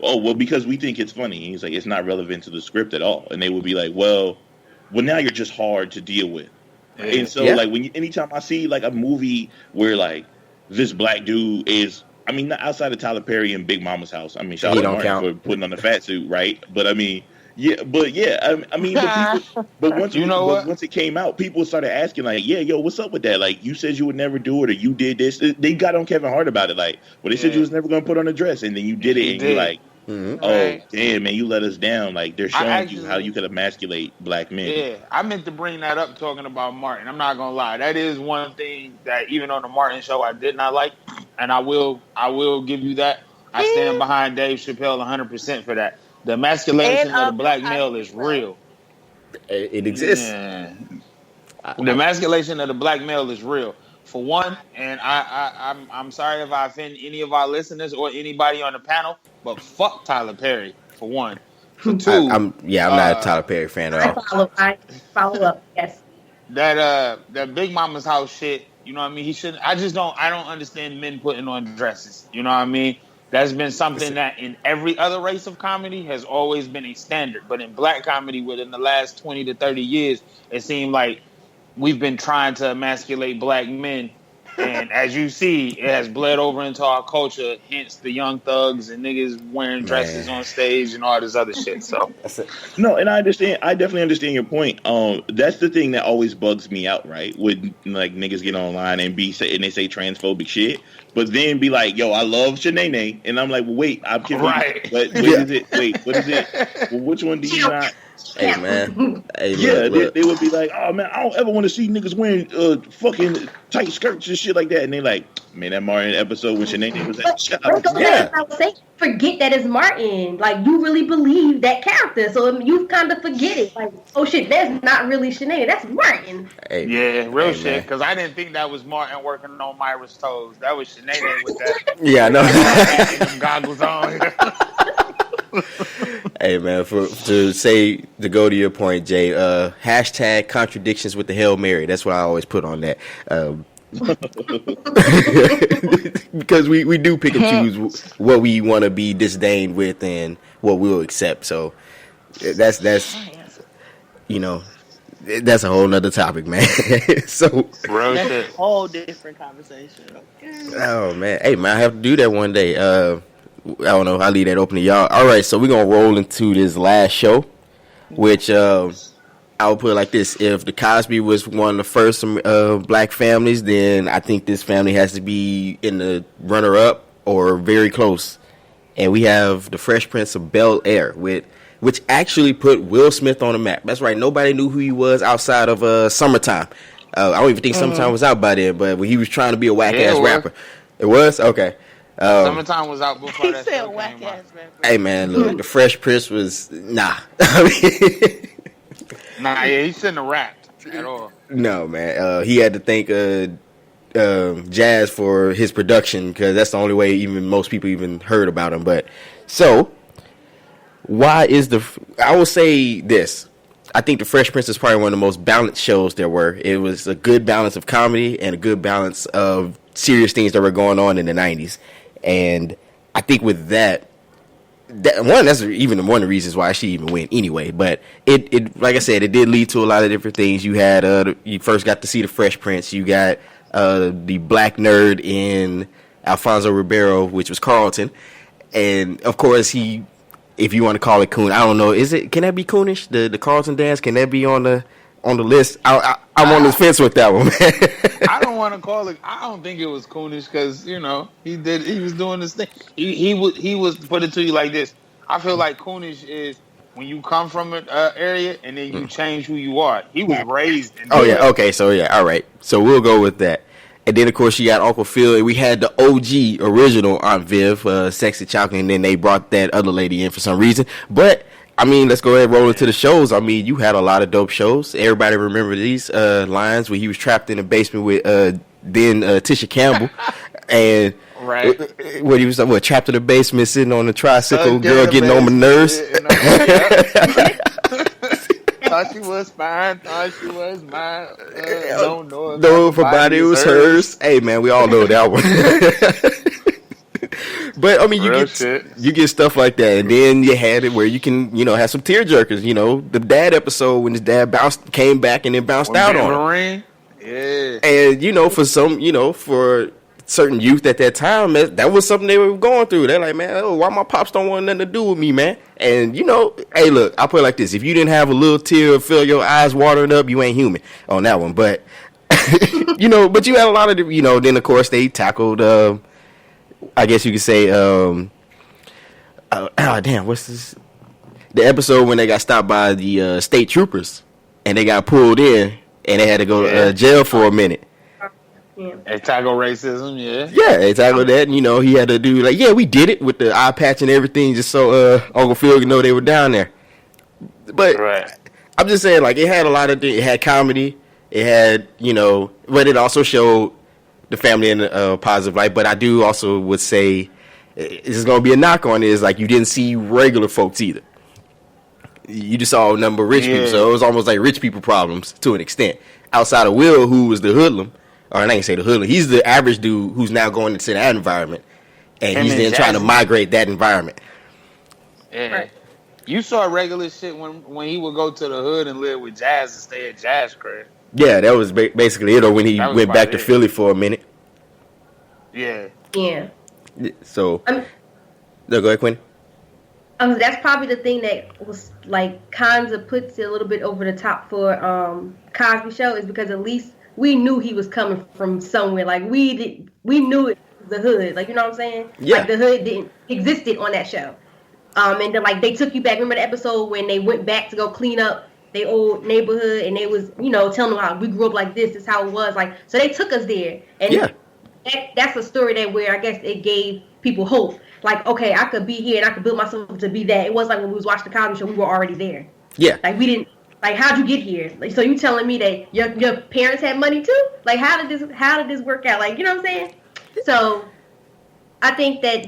oh, well, because we think it's funny. And he's like, it's not relevant to the script at all. And they would be like, well, now you're just hard to deal with. And so, like, anytime I see like a movie where like this black dude is, I mean, not outside of Tyler Perry and Big Mama's House. I mean, shout out to Martin for putting on the fat suit, right? But I mean, but once it came out, people started asking like, what's up with that? Like, you said you would never do it, or you did this. They got on Kevin Hart about it, like, well, they said you was never going to put on a dress, and then you did it, and you're like. Oh, damn, man, you let us down. Like, they're showing you how you could emasculate black men. Yeah, I meant to bring that up talking about Martin. I'm not going to lie. That is one thing that even on the Martin show I did not like, and I will give you that. I stand behind Dave Chappelle 100% for that. The emasculation of the black male is real. It exists. Yeah. The emasculation of the black male is real. For one, and I'm sorry if I offend any of our listeners or anybody on the panel, but fuck Tyler Perry, for one. For two, I'm not a Tyler Perry fan at all. I follow up, yes. That Big Mama's House shit, you know what I mean? I don't understand men putting on dresses, you know what I mean? That's been something that in every other race of comedy has always been a standard. But in black comedy, within the last 20 to 30 years, it seemed like we've been trying to emasculate black men. And as you see, it has bled over into our culture, hence the young thugs and niggas wearing dresses on stage and all this other shit. So no, and I definitely understand your point. That's the thing that always bugs me out, right? When like niggas get online and they say transphobic shit, but then be like, yo, I love Shanae, and I'm like, well, wait, I'm confused. Right. But what is it? Wait, what is it? Well, which one do you not? Hey man, They would be like, "Oh man, I don't ever want to see niggas wearing fucking tight skirts and shit like that." And they like, "Man, that Martin episode when Shanae was like, shut up." I would say, forget that it's Martin. Like you really believe that character, so you kind of forget it. Like, oh shit, that's not really Shanae, that's Martin. Hey, yeah, real shit. Because I didn't think that was Martin working on Myra's toes. That was Shanae with that. Yeah, I know. Them goggles on. Hey man, to go to your point, Jay, hashtag contradictions with the Hail Mary. That's what I always put on that. Because we do pick and choose what we want to be disdained with and what we'll accept. So that's you know, that's a whole nother topic, man. So that's a whole different conversation. Oh man, hey man, I have to do that one day. I don't know. I'll leave that open to y'all. All right, so we're going to roll into this last show, which I would put it like this. If the Cosby was one of the first black families, then I think this family has to be in the runner-up or very close. And we have the Fresh Prince of Bel-Air, which actually put Will Smith on the map. That's right. Nobody knew who he was outside of Summertime. I don't even think Summertime was out by then, but when he was trying to be a whack-ass rapper. It was? Okay. Summertime was out before that. Said whack ass rapper. Hey man, look, the Fresh Prince was nah. Nah, yeah, he shouldn't have rapped at all. No man, he had to thank Jazz for his production because that's the only way even most people even heard about him. But so, why is I will say this. I think the Fresh Prince is probably one of the most balanced shows there were. It was a good balance of comedy and a good balance of serious things that were going on in the 90s. And I think with that's even one of the reasons why she even went anyway. But it like I said, it did lead to a lot of different things. You had you first got to see the Fresh Prince. You got the black nerd in Alfonso Ribeiro, which was Carlton, and of course if you want to call it coon, I don't know. Can that be coonish? The Carlton dance, can that be on the list? I'm on the fence with that one, man. I don't want to call it. I don't think it was coonish because he was doing this thing. He was put it to you like this. I feel like coonish is when you come from an area and then you change who you are. He was raised. Okay, so yeah, all right. So we'll go with that. And then, of course, you got Uncle Phil. And we had the OG original Aunt Viv, Sexy Chocolate, and then they brought that other lady in for some reason. But, I mean, let's go ahead and roll into the shows. I mean, you had a lot of dope shows. Everybody remember these lines where he was trapped in the basement with Tisha Campbell. And when he was trapped in the basement, sitting on the tricycle, girl getting on my nerves. Thought she was fine. Thought she was mine. Don't know if her body was hers. Hey man, we all know that one. But I mean, you get stuff like that, and then you had it where you can have some tear jerkers. The dad episode when his dad came back and then bounced out on him. Yeah, and for some, for certain youth at that time, that was something they were going through. They're like, man, why my pops don't want nothing to do with me, man? And hey, look, I'll put it like this: if you didn't have a little tear fill your eyes watering up, you ain't human on that one. But but you had a lot of then of course they tackled I guess you could say what's this, the episode when they got stopped by the state troopers and they got pulled in and they had to go to jail for a minute. They tackle racism, they tackled that, and he had to do we did it with the eye patch and everything just so Uncle Phil could know they were down there. But I'm just saying, it had a lot of things. It had comedy, it had but it also showed the family in a positive light. But I do also would say this is gonna be a knock on it, is you didn't see regular folks either. You just saw a number of rich people, so it was almost like rich people problems to an extent. Outside of Will, who was the hoodlum. Or I ain't say the hoodlum. He's the average dude who's now going into that environment. and Him he's and then trying to Jazzy. migrate that environment. Yeah. Right. You saw regular shit when he would go to the hood and live with Jazz and stay at Jazz crib. Yeah, that was basically it. Or when he That was went back about to it. Philly for a minute. Yeah. Yeah. So, I mean, no, go ahead, Quinn. that's probably the thing that was like kinds of puts it a little bit over the top for Cosby Show is because at least we knew he was coming from somewhere. Like we knew it was the hood. Like you know what I'm saying? Yeah. Like the hood didn't existed on that show. And then like they took you back. Remember the episode when they went back to go clean up their old neighborhood and they was telling them how we grew up like this is how it was. Like so they took us there. And Yeah. that's a story that where I guess it gave people hope. Like, okay, I could be here and I could build myself to be that. It wasn't like when we was watching the Cosby Show, we were already there. Yeah. Like we didn't. Like, how'd you get here? Like, so you telling me that your parents had money too? Like, how did this work out? Like, you know what I'm saying? So, I think that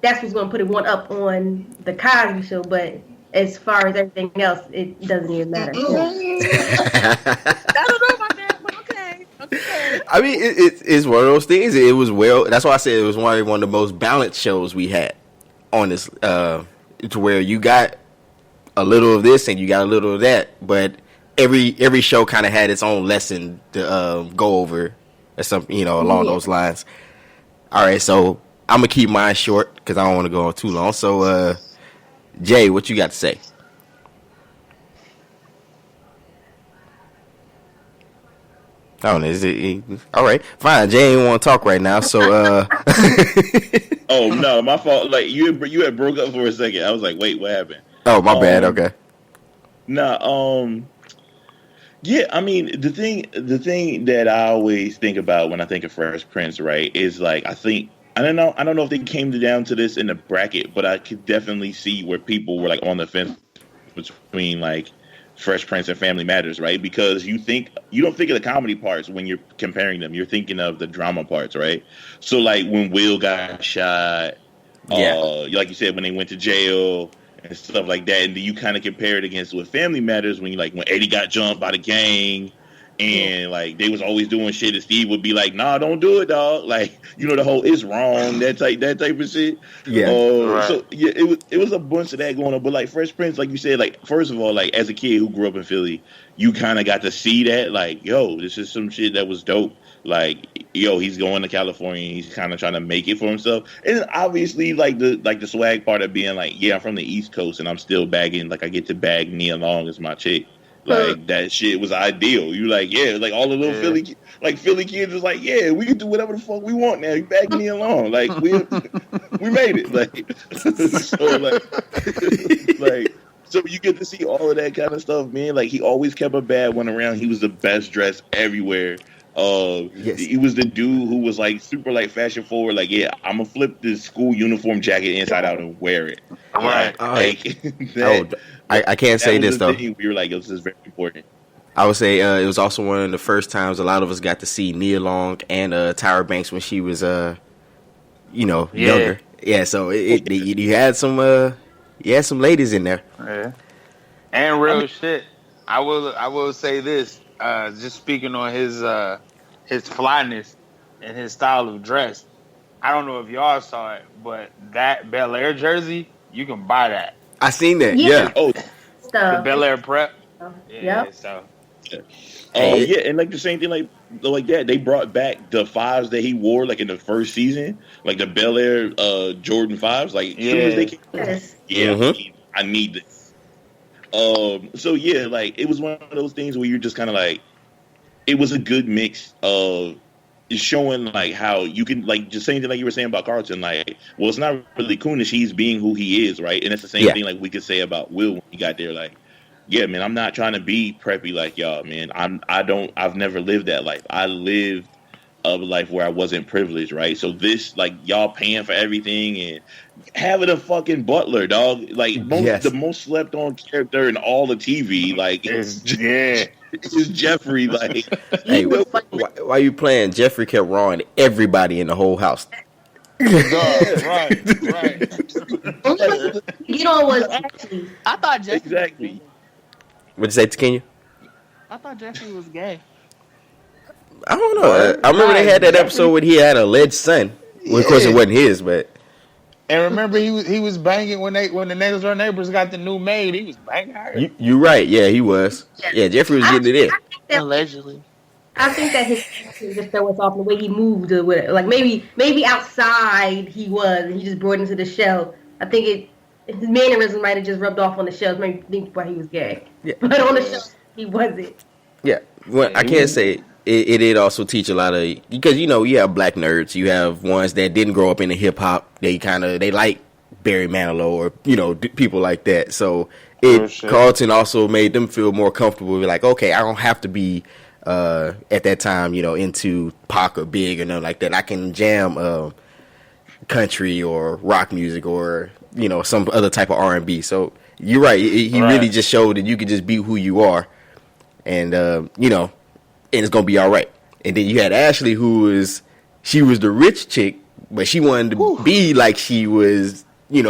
that's what's gonna put it one up on the Cosby Show. But as far as everything else, it doesn't even matter. I don't know about that, but okay. I mean, it's one of those things. It was that's why I said it was one of the most balanced shows we had on this. To where you got a little of this and you got a little of that, but every show kind of had its own lesson to go over, or something, along those lines. All right, so I'm gonna keep mine short because I don't want to go on too long. So, Jay, what you got to say? I don't know. Is it all right? Fine. Jay ain't want to talk right now. So, Oh no, my fault. Like you had broke up for a second. I was like, wait, what happened? Oh, my bad. Okay. Nah. Yeah. I mean, the thing that I always think about when I think of Fresh Prince, right, is like I don't know if they came down to this in the bracket, but I could definitely see where people were like on the fence between like Fresh Prince and Family Matters, right? Because you don't think of the comedy parts when you're comparing them. You're thinking of the drama parts, right? So like when Will got shot, like you said, when they went to jail and stuff like that, and then you kind of compare it against with Family Matters when Eddie got jumped by the gang. And like they was always doing shit, and Steve would be like, "Nah, don't do it, dog." Like the whole "it's wrong" that type of shit. Yeah. Right. So yeah, it was a bunch of that going on. But like Fresh Prince, like you said, like first of all, like as a kid who grew up in Philly, you kind of got to see that. Like, yo, this is some shit that was dope. Like, yo, he's going to California. And he's kind of trying to make it for himself. And then obviously, like the swag part of being like, yeah, I'm from the East Coast and I'm still bagging. Like I get to bag Nia Long as my chick. Like that shit was ideal. You like, yeah, like all the little Philly kids was like, yeah, we can do whatever the fuck we want now. You bag me along, like we made it. Like so you get to see all of that kind of stuff, man. Like he always kept a bad one around. He was the best dressed everywhere. Yes. He was the dude who was like super like fashion forward. Like, yeah, I'm gonna flip this school uniform jacket inside out and wear it. Right. I can't say this though. We were like, this is very important. I would say it was also one of the first times a lot of us got to see Nia Long and Tyra Banks when she was younger. Yeah, so you had some ladies in there. Yeah. And real shit. I will say this. Just speaking on his flyness and his style of dress. I don't know if y'all saw it, but that Bel Air jersey, you can buy that. I seen that. Yeah. Oh, The Bel Air prep. Yeah. So. Yeah, and like the same thing, like that. They brought back the fives that he wore, like in the first season, like the Bel Air Jordan fives. Like as soon as they came, I need this. So yeah, like it was one of those things where you're just kind of like, it was a good mix of showing like how you can like just same thing like you were saying about Carlton. Like, well, it's not really Quinne. He's being who he is, right? And it's the same thing like we could say about Will when he got there. Like, yeah, man, I'm not trying to be preppy like y'all, man. I've never lived that life. I lived a life where I wasn't privileged, right? So this, like, y'all paying for everything and having a fucking butler, dog. Like, the most slept on character in all of TV, like, it's Jeffrey. Like, hey, why you playing? Jeffrey kept rawing everybody in the whole house. Right. You know, was actually. I thought Jeffrey. Exactly. What'd you say, Takenya? I thought Jeffrey was gay. I don't know. I remember they had that episode where he had a alleged son. Well, of course, it wasn't his, but And remember, he was banging when the next door neighbors got the new maid. He was banging her. you right. Yeah, he was. Yeah, Jeffrey was getting it in. Allegedly. I think that his just throw us off the way he moved or whatever. Like maybe outside he was and he just brought into the show. I think his mannerism might have just rubbed off on the show. Maybe think why he was gay. Yeah. But on the show he wasn't. Yeah. Well, I can't say it did also teach a lot of, because you have black nerds, you have ones that didn't grow up in the hip hop. They like Barry Manilow or people like that. So Carlton also made them feel more comfortable. Like, okay, I don't have to be at that time, into Pac or Big or nothing like that. I can jam country or rock music or some other type of R&B. So you're right. He really just showed that you can just be who you are, and and it's gonna be all right. And then you had Ashley, she was the rich chick, but she wanted to be like she was, basically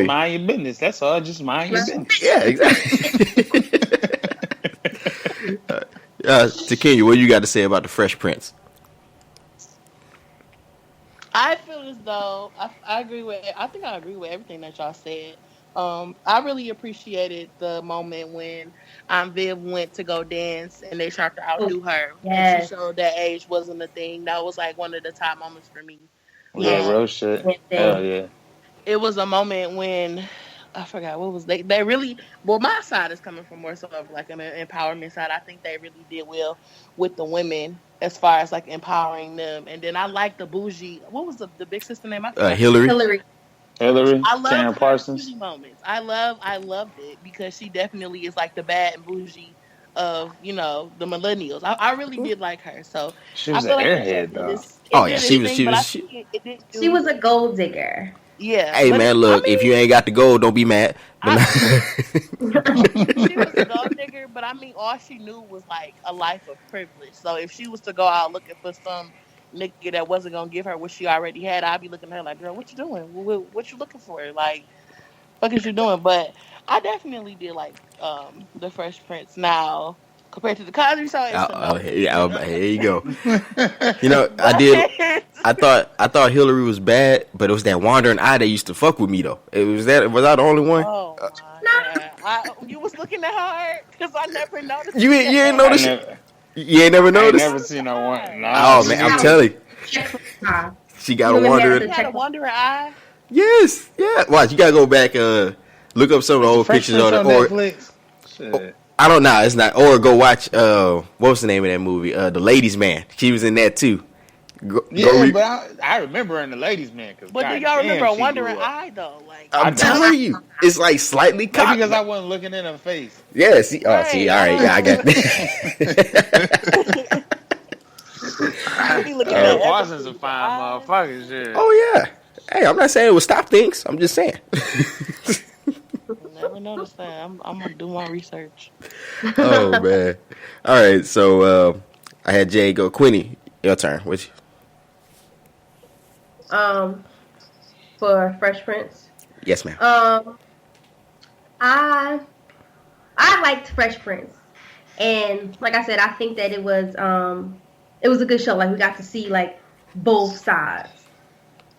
mind your business. That's all. Just mind your business. Yeah, exactly. Takenya, what you got to say about the Fresh Prince? I feel as though I agree with everything that y'all said. I really appreciated the moment when Viv went to go dance and they tried to outdo her. Yes. And she showed that age wasn't a thing. That was like one of the top moments for me. Yeah, real shit. Hell yeah. It was a moment when I forgot what was they really, well, my side is coming from more so of like an empowerment side. I think they really did well with the women as far as like empowering them. And then I like the bougie, what was the big sister name? Hillary. I love Karen Parsons. bougie moments. I loved it because she definitely is like the bad and bougie of the millennials. I really did like her. So she was an airhead though. She was a gold digger. Yeah. Hey man, look, if you ain't got the gold, don't be mad. She was a gold digger, but I mean, all she knew was like a life of privilege. So if she was to go out looking for some nigga that wasn't gonna give her what she already had, I'd be looking at her like, girl, what you doing? What you looking for? Like, what is you doing? But I definitely did like the Fresh Prince. Now compared to the Cosby Show, here you go. I thought Hillary was bad, but it was that wandering eye that used to fuck with me though. Was I the only one? Oh my God. You was looking at her because I never noticed. You ain't noticed. You ain't never noticed? I ain't never seen no one. No, oh man, I'm telling you. She got a wandering. Had a wandering eye. Yes, yeah. Watch, you gotta go back, look up some of the old pictures on Netflix. Shit. I don't know. It's not. Or go watch. What was the name of that movie? The Ladies' Man. She was in that too. But I remember her in the Ladies' Man. But do y'all remember a wandering eye though? Like I'm telling you, it's like slightly cocked. Because I wasn't looking in her face. Yeah. See. Oh, see. All right. Yeah, I got that. Parsons a fine motherfucker. Shit. Oh yeah. Hey, I'm not saying it would stop things. I'm just saying. Never noticed that. I'm gonna do my research. Oh man! All right, so I had Jay go. Quinny, your turn. Which? For Fresh Prince. Yes, ma'am. I liked Fresh Prince, and like I said, I think that it was a good show. Like we got to see like both sides,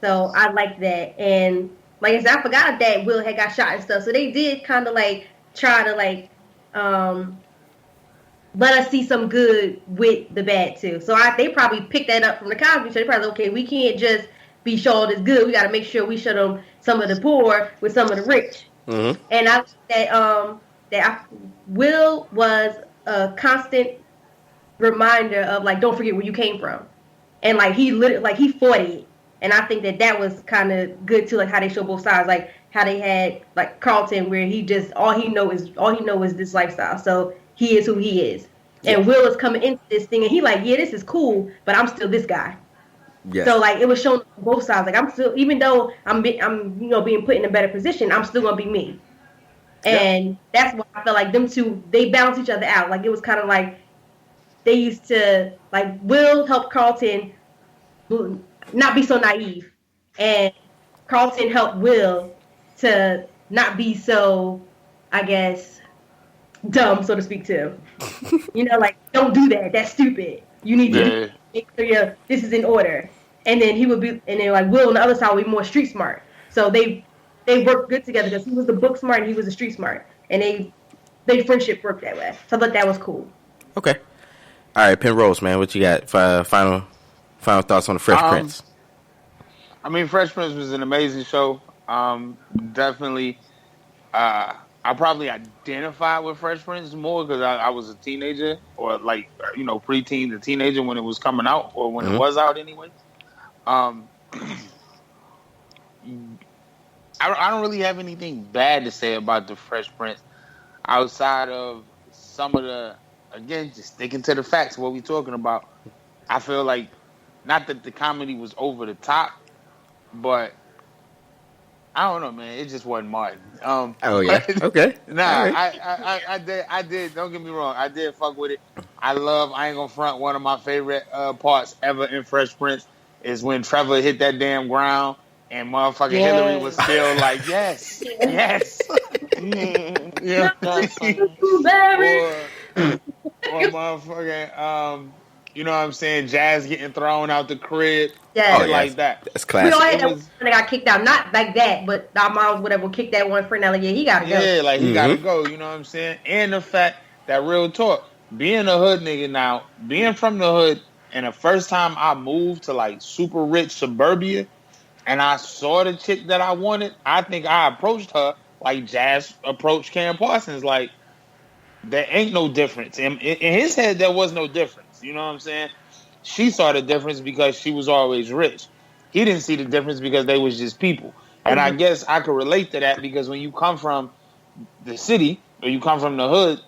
so I liked that. And like I said, I forgot that Will had got shot and stuff. So they did kind of like try to like let us see some good with the bad too. So they probably picked that up from the Cosby Show. They probably okay, we can't just be showed as good. We got to make sure we show them some of the poor with some of the rich. Mm-hmm. And I that Will was a constant reminder of like, don't forget where you came from, and like he literally like he fought it. And I think that was kind of good too, like how they show both sides, like how they had like Carlton, where he just all he know is this lifestyle. So he is who he is, and Will is coming into this thing, and he like, yeah, this is cool, but I'm still this guy. Yes. So like it was shown on both sides. Like I'm still, even though I'm being put in a better position, I'm still gonna be me. And that's why I felt like them two, they balance each other out. Like it was kind of like they used to like Will help Carlton not be so naive, and Carlton helped Will to not be so, I guess, dumb, so to speak, too. Like, don't do that. That's stupid. You need to Yeah. make sure this is in order. And then he would be, and then like Will on the other side would be more street smart. So they worked good together because he was the book smart and he was the street smart, and they friendship worked that way. So I thought that was cool. Okay. All right, Penrose, man, what you got? Final thoughts on the Fresh Prince? I mean, Fresh Prince was an amazing show. Definitely. I probably identified with Fresh Prince more because I was a teenager, or like preteen to teenager when it was coming out, or when it was out anyway. I don't really have anything bad to say about the Fresh Prince outside of some of the, again, just sticking to the facts, what we're talking about. I feel like, not that the comedy was over the top, but I don't know, man. It just wasn't Martin. Oh yeah, okay. Nah, right. I did. Don't get me wrong. I did fuck with it. I ain't gonna front. One of my favorite parts ever in Fresh Prince is when Trevor hit that damn ground and motherfucking Hillary was still like, yes, yes. Yeah. Or motherfucking you know what I'm saying, Jazz getting thrown out the crib. Yeah. Like that. That's classic. We all had that one that got kicked out. Not like that, but our moms whatever kicked that one friend out. Like, yeah, he gotta go. Yeah, like he gotta go, you know what I'm saying? And the fact that, real talk, being a hood nigga now, being from the hood, and the first time I moved to like super rich suburbia and I saw the chick that I wanted, I think I approached her like Jazz approached Cam Parsons. Like, there ain't no difference. In his head, there was no difference. You know what I'm saying? She saw the difference because she was always rich. He didn't see the difference because they was just people. And I guess I could relate to that because when you come from the city or you come from the hood,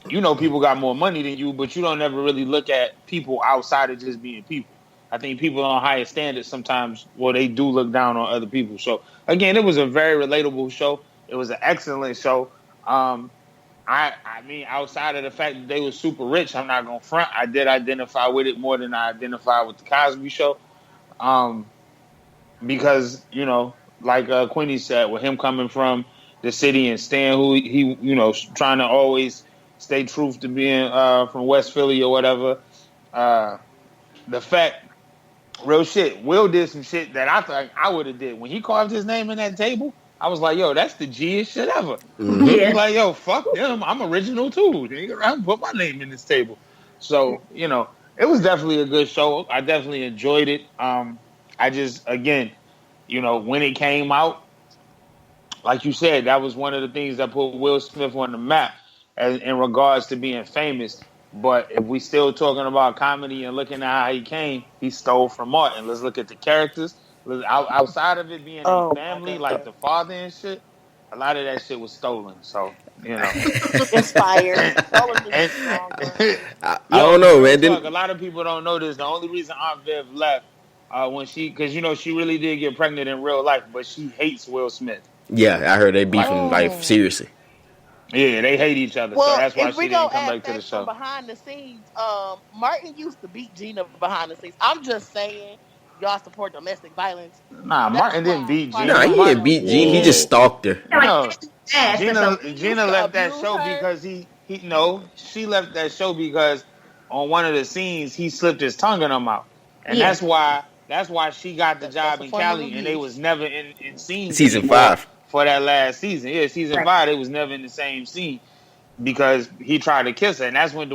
you know people got more money than you, but you don't ever really look at people outside of just being people. I think people on higher standards sometimes, well, they do look down on other people. So, again, it was a very relatable show. It was an excellent show. I mean, outside of the fact that they were super rich, I'm not going to front. I did identify with it more than I identified with the Cosby Show. Because, like Quinne said, with him coming from the city and staying who he trying to always stay truth to being from West Philly or whatever. The fact, real shit, Will did some shit that I thought I would have did. When he carved his name in that table, I was like, yo, that's the G-est shit ever. Mm-hmm. Yeah. Like, yo, fuck them. I'm original too. I put my name in this table. So, it was definitely a good show. I definitely enjoyed it. I just, again, when it came out, like you said, that was one of the things that put Will Smith on the map in regards to being famous. But if we still talking about comedy and looking at how he came, he stole from Martin. Let's look at the characters. Outside of it being a family, like the father and shit, a lot of that shit was stolen. So, Inspired. I don't know, man. A lot of people don't know this. The only reason Aunt Viv left when because she really did get pregnant in real life, but she hates Will Smith. Yeah, I heard they beefing like seriously. Yeah, they hate each other, well, so that's why if she we didn't go come back to the show. Behind the scenes, Martin used to beat Gina behind the scenes. I'm just saying, y'all support domestic violence. Nah, Martin didn't beat Gina. Nah, he didn't beat Gina. He just stalked her. No, Gina left that show because she left that show because on one of the scenes he slipped his tongue in her mouth, and that's why she got the job in Cali, and they was never in scenes season 5 for that last season. Yeah, season 5 they was never in the same scene because he tried to kiss her, and that's when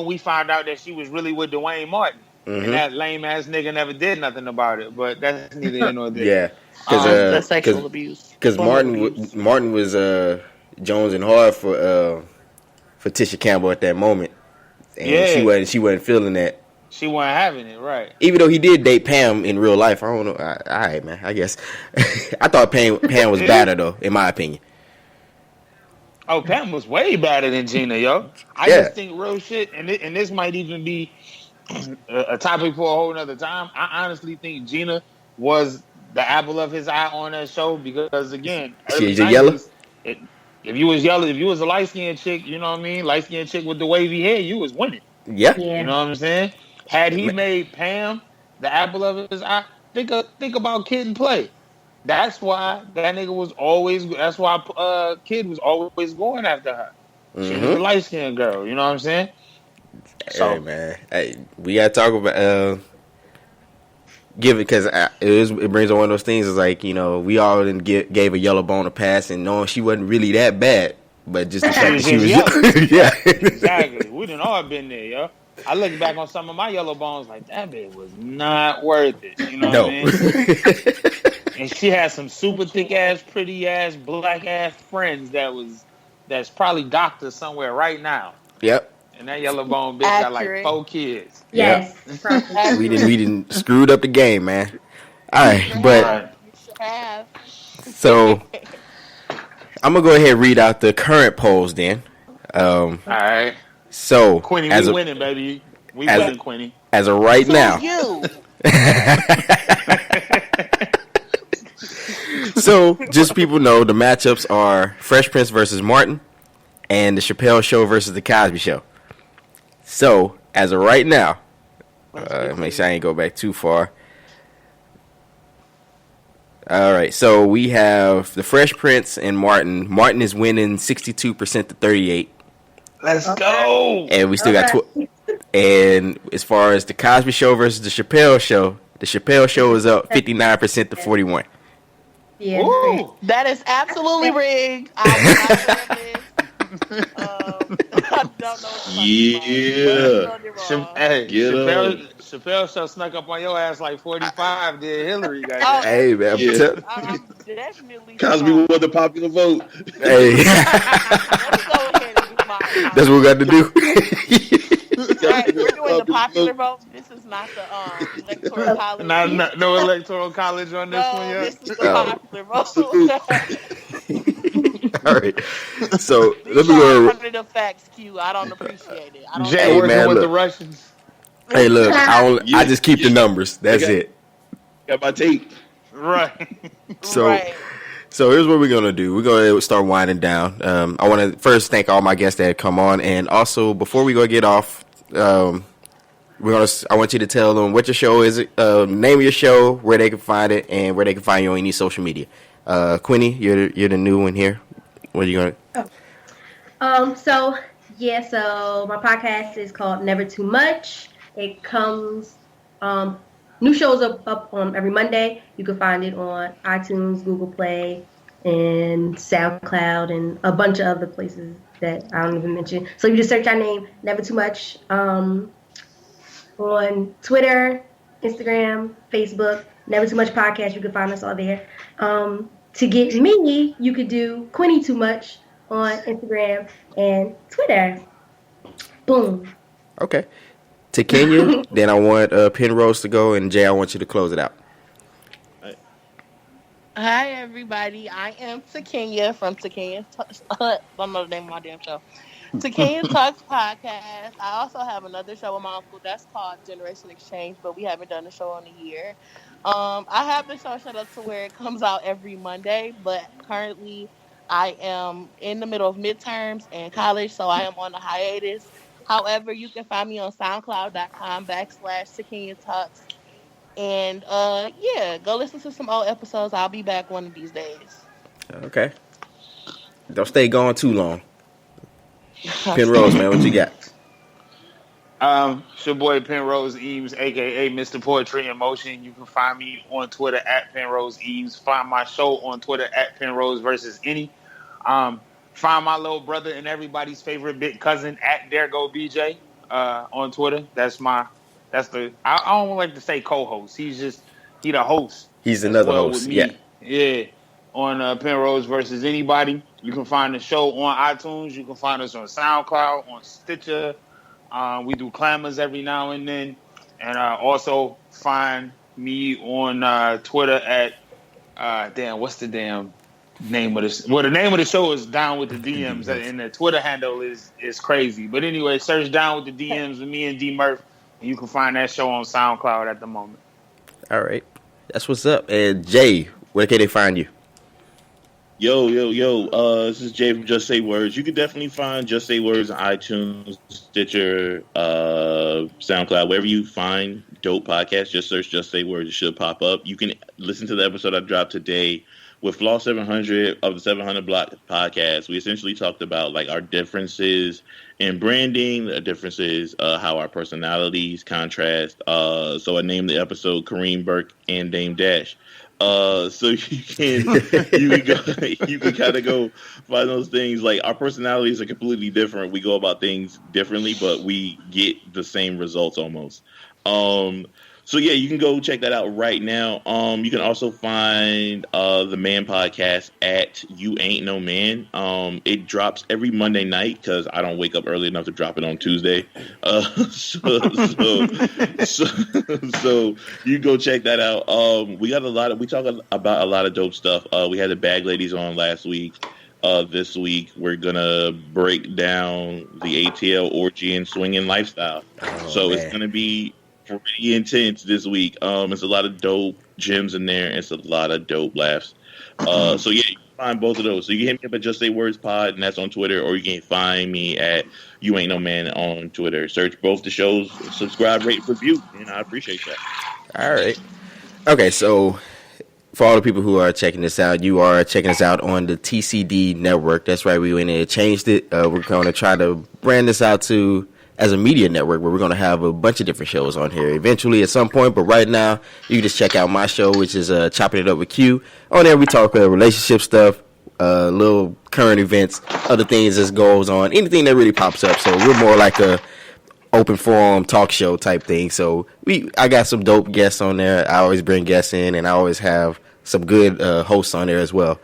we found out that she was really with Dwayne Martin. Mm-hmm. And that lame ass nigga never did nothing about it, but that's neither here nor there. Yeah, because sexual abuse. Because Martin was Jones and hard for Tisha Campbell at that moment, and she wasn't feeling that. She wasn't having it, right? Even though he did date Pam in real life, I don't know. All right, man. I guess I thought Pam was better though, in my opinion. Oh, Pam was way better than Gina, yo. I just think real shit, and this might even be a topic for a whole nother time. I honestly think Gina was the apple of his eye on that show because, again, she's yellow. If you was yellow, if you was a light skinned chick, you know what I mean, light skinned chick with the wavy hair, you was winning. Yeah. You know what I'm saying? Had he made Pam the apple of his eye, think about Kid and Play. That's why that nigga was always. That's why Kid was always going after her. She was a light skinned girl. You know what I'm saying? So, hey man, hey, we gotta talk about give it because it brings on one of those things. Is like we all didn't gave a yellow bone a pass, and knowing she wasn't really that bad, but just the fact that she was yellow. yeah, Exactly. We done all been there, yo. I look back on some of my yellow bones like that bitch was not worth it. You know what I mean? And she had some super thick ass, pretty ass, black ass friends that's probably doctors somewhere right now. Yep. And that yellow bone bitch got like 4 kids. Yes. Yep. we didn't screwed up the game, man. All right, but so I'm gonna go ahead and read out the current polls then. All right. So Quinny, we winning, baby. We winning, Quinny. As of right now. So just so people know, the matchups are Fresh Prince versus Martin and the Chappelle Show versus the Cosby Show. So as of right now, make sure I ain't go back too far. All right, so we have the Fresh Prince and Martin. Martin is winning 62% to 38. Let's go. And we still got and as far as the Cosby Show versus the Chappelle Show is up 59% to 41. Yeah. Ooh, that is absolutely rigged. I don't know. Chappelle Show snuck up on your ass like 45 did Hillary. Hey man, I'm definitely Cosby won the popular vote. Hey, that's what we got to do. Right, we're doing the popular vote. This is not the electoral college. No electoral college on this one yet. This is the popular vote. All right. So let me go. Under the facts, Q. I don't appreciate it. Jay working with the Russians. Hey, look, I just keep the numbers. That's it. Got my tape. Right. So here's what we're gonna do. We're gonna start winding down. I want to first thank all my guests that have come on, and also before we go get off, I want you to tell them what your show is, name of your show, where they can find it, and where they can find you on any social media. Quinny, you're the new one here. What are you gonna? So my podcast is called Never Too Much. It comes. New shows up on every Monday. You can find it on iTunes, Google Play, and SoundCloud, and a bunch of other places that I don't even mention. So you just search our name, Never Too Much, on Twitter, Instagram, Facebook, Never Too Much Podcast. You can find us all there. To get me, you could do Quinny Too Much on Instagram and Twitter. Boom. Okay. Takenya, then I want Penrose to go, and Jay, I want you to close it out. Hi, everybody. I am Takenya from Takenya Talks. I don't know the name of my damn show. Takenya Talks podcast. I also have another show with my uncle that's called Generation Exchange, but we haven't done a show in a year. I have the show set up to where it comes out every Monday, but currently I am in the middle of midterms and college, so I am on a hiatus. However, you can find me on SoundCloud.com/Takenya Talks. And, go listen to some old episodes. I'll be back one of these days. Okay. Don't stay gone too long. Penrose, man, what you got? It's your boy Penrose Eames, a.k.a. Mr. Poetry in Motion. You can find me on Twitter at Penrose Eames. Find my show on Twitter at Penrose versus Any. Find my little brother and everybody's favorite big cousin at There Go BJ on Twitter. I don't like to say co-host. He the host. He's another host. Yeah. On Penrose versus Anybody. You can find the show on iTunes. You can find us on SoundCloud, on Stitcher. We do clamors every now and then. And also find me on Twitter at what's the damn name of this? Well, the name of the show is Down with the DMs, and the Twitter handle is crazy. But anyway, search Down with the DMs with me and D Murph, and you can find that show on SoundCloud at the moment. All right, that's what's up. And Jay, where can they find you? Yo. This is Jay from Just Say Words. You can definitely find Just Say Words on iTunes, Stitcher, SoundCloud, wherever you find dope podcasts. Just search Just Say Words. It should pop up. You can listen to the episode I dropped today with Flaw 700 of the 700 Block podcast, we essentially talked about like our differences in branding, the differences, how our personalities contrast. So I named the episode Kareem Burke and Dame Dash. So you can kind of go find those things. Like our personalities are completely different. We go about things differently, but we get the same results almost. So yeah, you can go check that out right now. You can also find the Man Podcast at You Ain't No Man. It drops every Monday night because I don't wake up early enough to drop it on Tuesday. So you go check that out. We talk about a lot of dope stuff. We had the Bag Ladies on last week. This week we're gonna break down the ATL orgy and swinging lifestyle. It's gonna be pretty intense this week. It's a lot of dope gems in there. It's a lot of dope laughs. So yeah, you can find both of those. So you can hit me up at Just Say Words Pod, and that's on Twitter, or you can find me at You Ain't No Man on Twitter. Search both the shows, subscribe, rate, review, and I appreciate that. All right. Okay, so for all the people who are checking this out, you are checking us out on the TCD network. That's right, we went in and changed it. We're going to try to brand this out as a media network where we're going to have a bunch of different shows on here eventually at some point. But right now, you can just check out my show, which is Chopping It Up with Q. On there, we talk relationship stuff, little current events, other things that goes on, anything that really pops up. So we're more like a open forum talk show type thing. So I got some dope guests on there. I always bring guests in, and I always have some good hosts on there as well.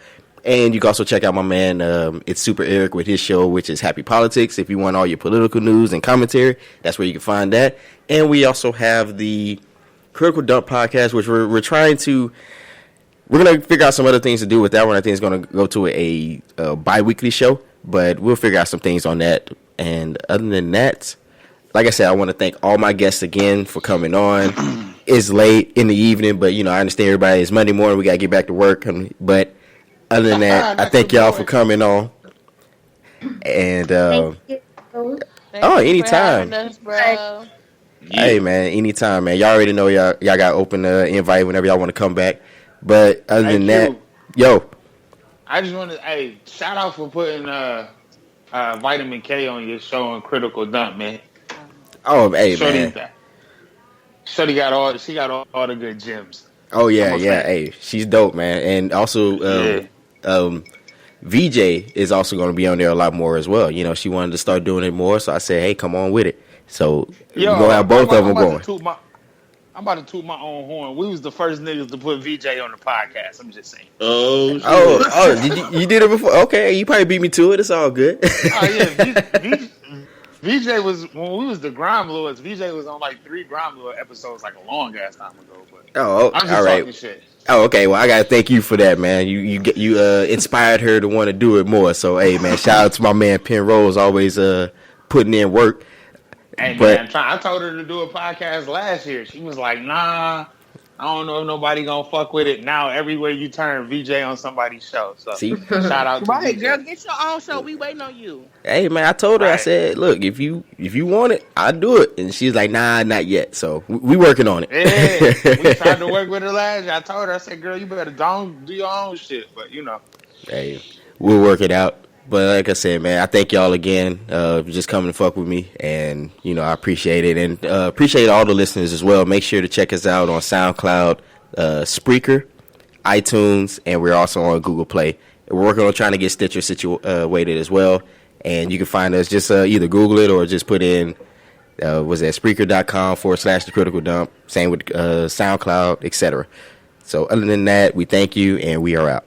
And you can also check out my man, it's Super Eric, with his show, which is Happy Politics. If you want all your political news and commentary, that's where you can find that. And we also have the Critical Dump podcast, which we're going to figure out some other things to do with that one. I think it's going to go to a bi-weekly show, but we'll figure out some things on that. And other than that, like I said, I want to thank all my guests again for coming on. It's late in the evening, but, I understand everybody. It's Monday morning. We got to get back to work. But other than that, I thank y'all for coming on. And anytime. Us, bro. Hey man, anytime, man. Y'all already know y'all got open invite whenever y'all want to come back. But other than that, I just want to shout out for putting Vitamin K on your show on Critical Dump, man. Oh, hey man. Shorty got all the good gems. Oh yeah. Hey, she's dope, man. And also VJ is also going to be on there a lot more as well. She wanted to start doing it more, so I said, hey, come on with it. So we're going to have both of them going. I'm about to toot my own horn. We was the first niggas to put VJ on the podcast. I'm just saying. You did it before? Okay, you probably beat me to it. It's all good. VJ was, when we was the Grime Lords, VJ was on like 3 Grime Lord episodes like a long ass time ago. But I'm just all right. talking shit. Oh, okay. Well, I gotta thank you for that, man. You inspired her to want to do it more. So, hey, man, shout out to my man Penrose, always putting in work. Hey, man, I told her to do a podcast last year. She was like, nah, I don't know if nobody gonna fuck with it. Now, everywhere you turn, VJ on somebody's show. So, shout out to right, VJ. Girl, get your own show. We waiting on you. Hey, man, I told her, I said, look, if you want it, I'll do it. And she's like, nah, not yet. So, we working on it. Yeah, we tried to work with her last year. I told her, I said, girl, you better don't do your own shit. But, Hey, we'll work it out. But like I said, man, I thank y'all again for just coming to fuck with me. And, I appreciate it. And appreciate all the listeners as well. Make sure to check us out on SoundCloud, Spreaker, iTunes, and we're also on Google Play. We're working on trying to get Stitcher situated as well. And you can find us, just either Google it or just put in, Spreaker.com/The Critical Dump. Same with SoundCloud, etc. So other than that, we thank you, and we are out.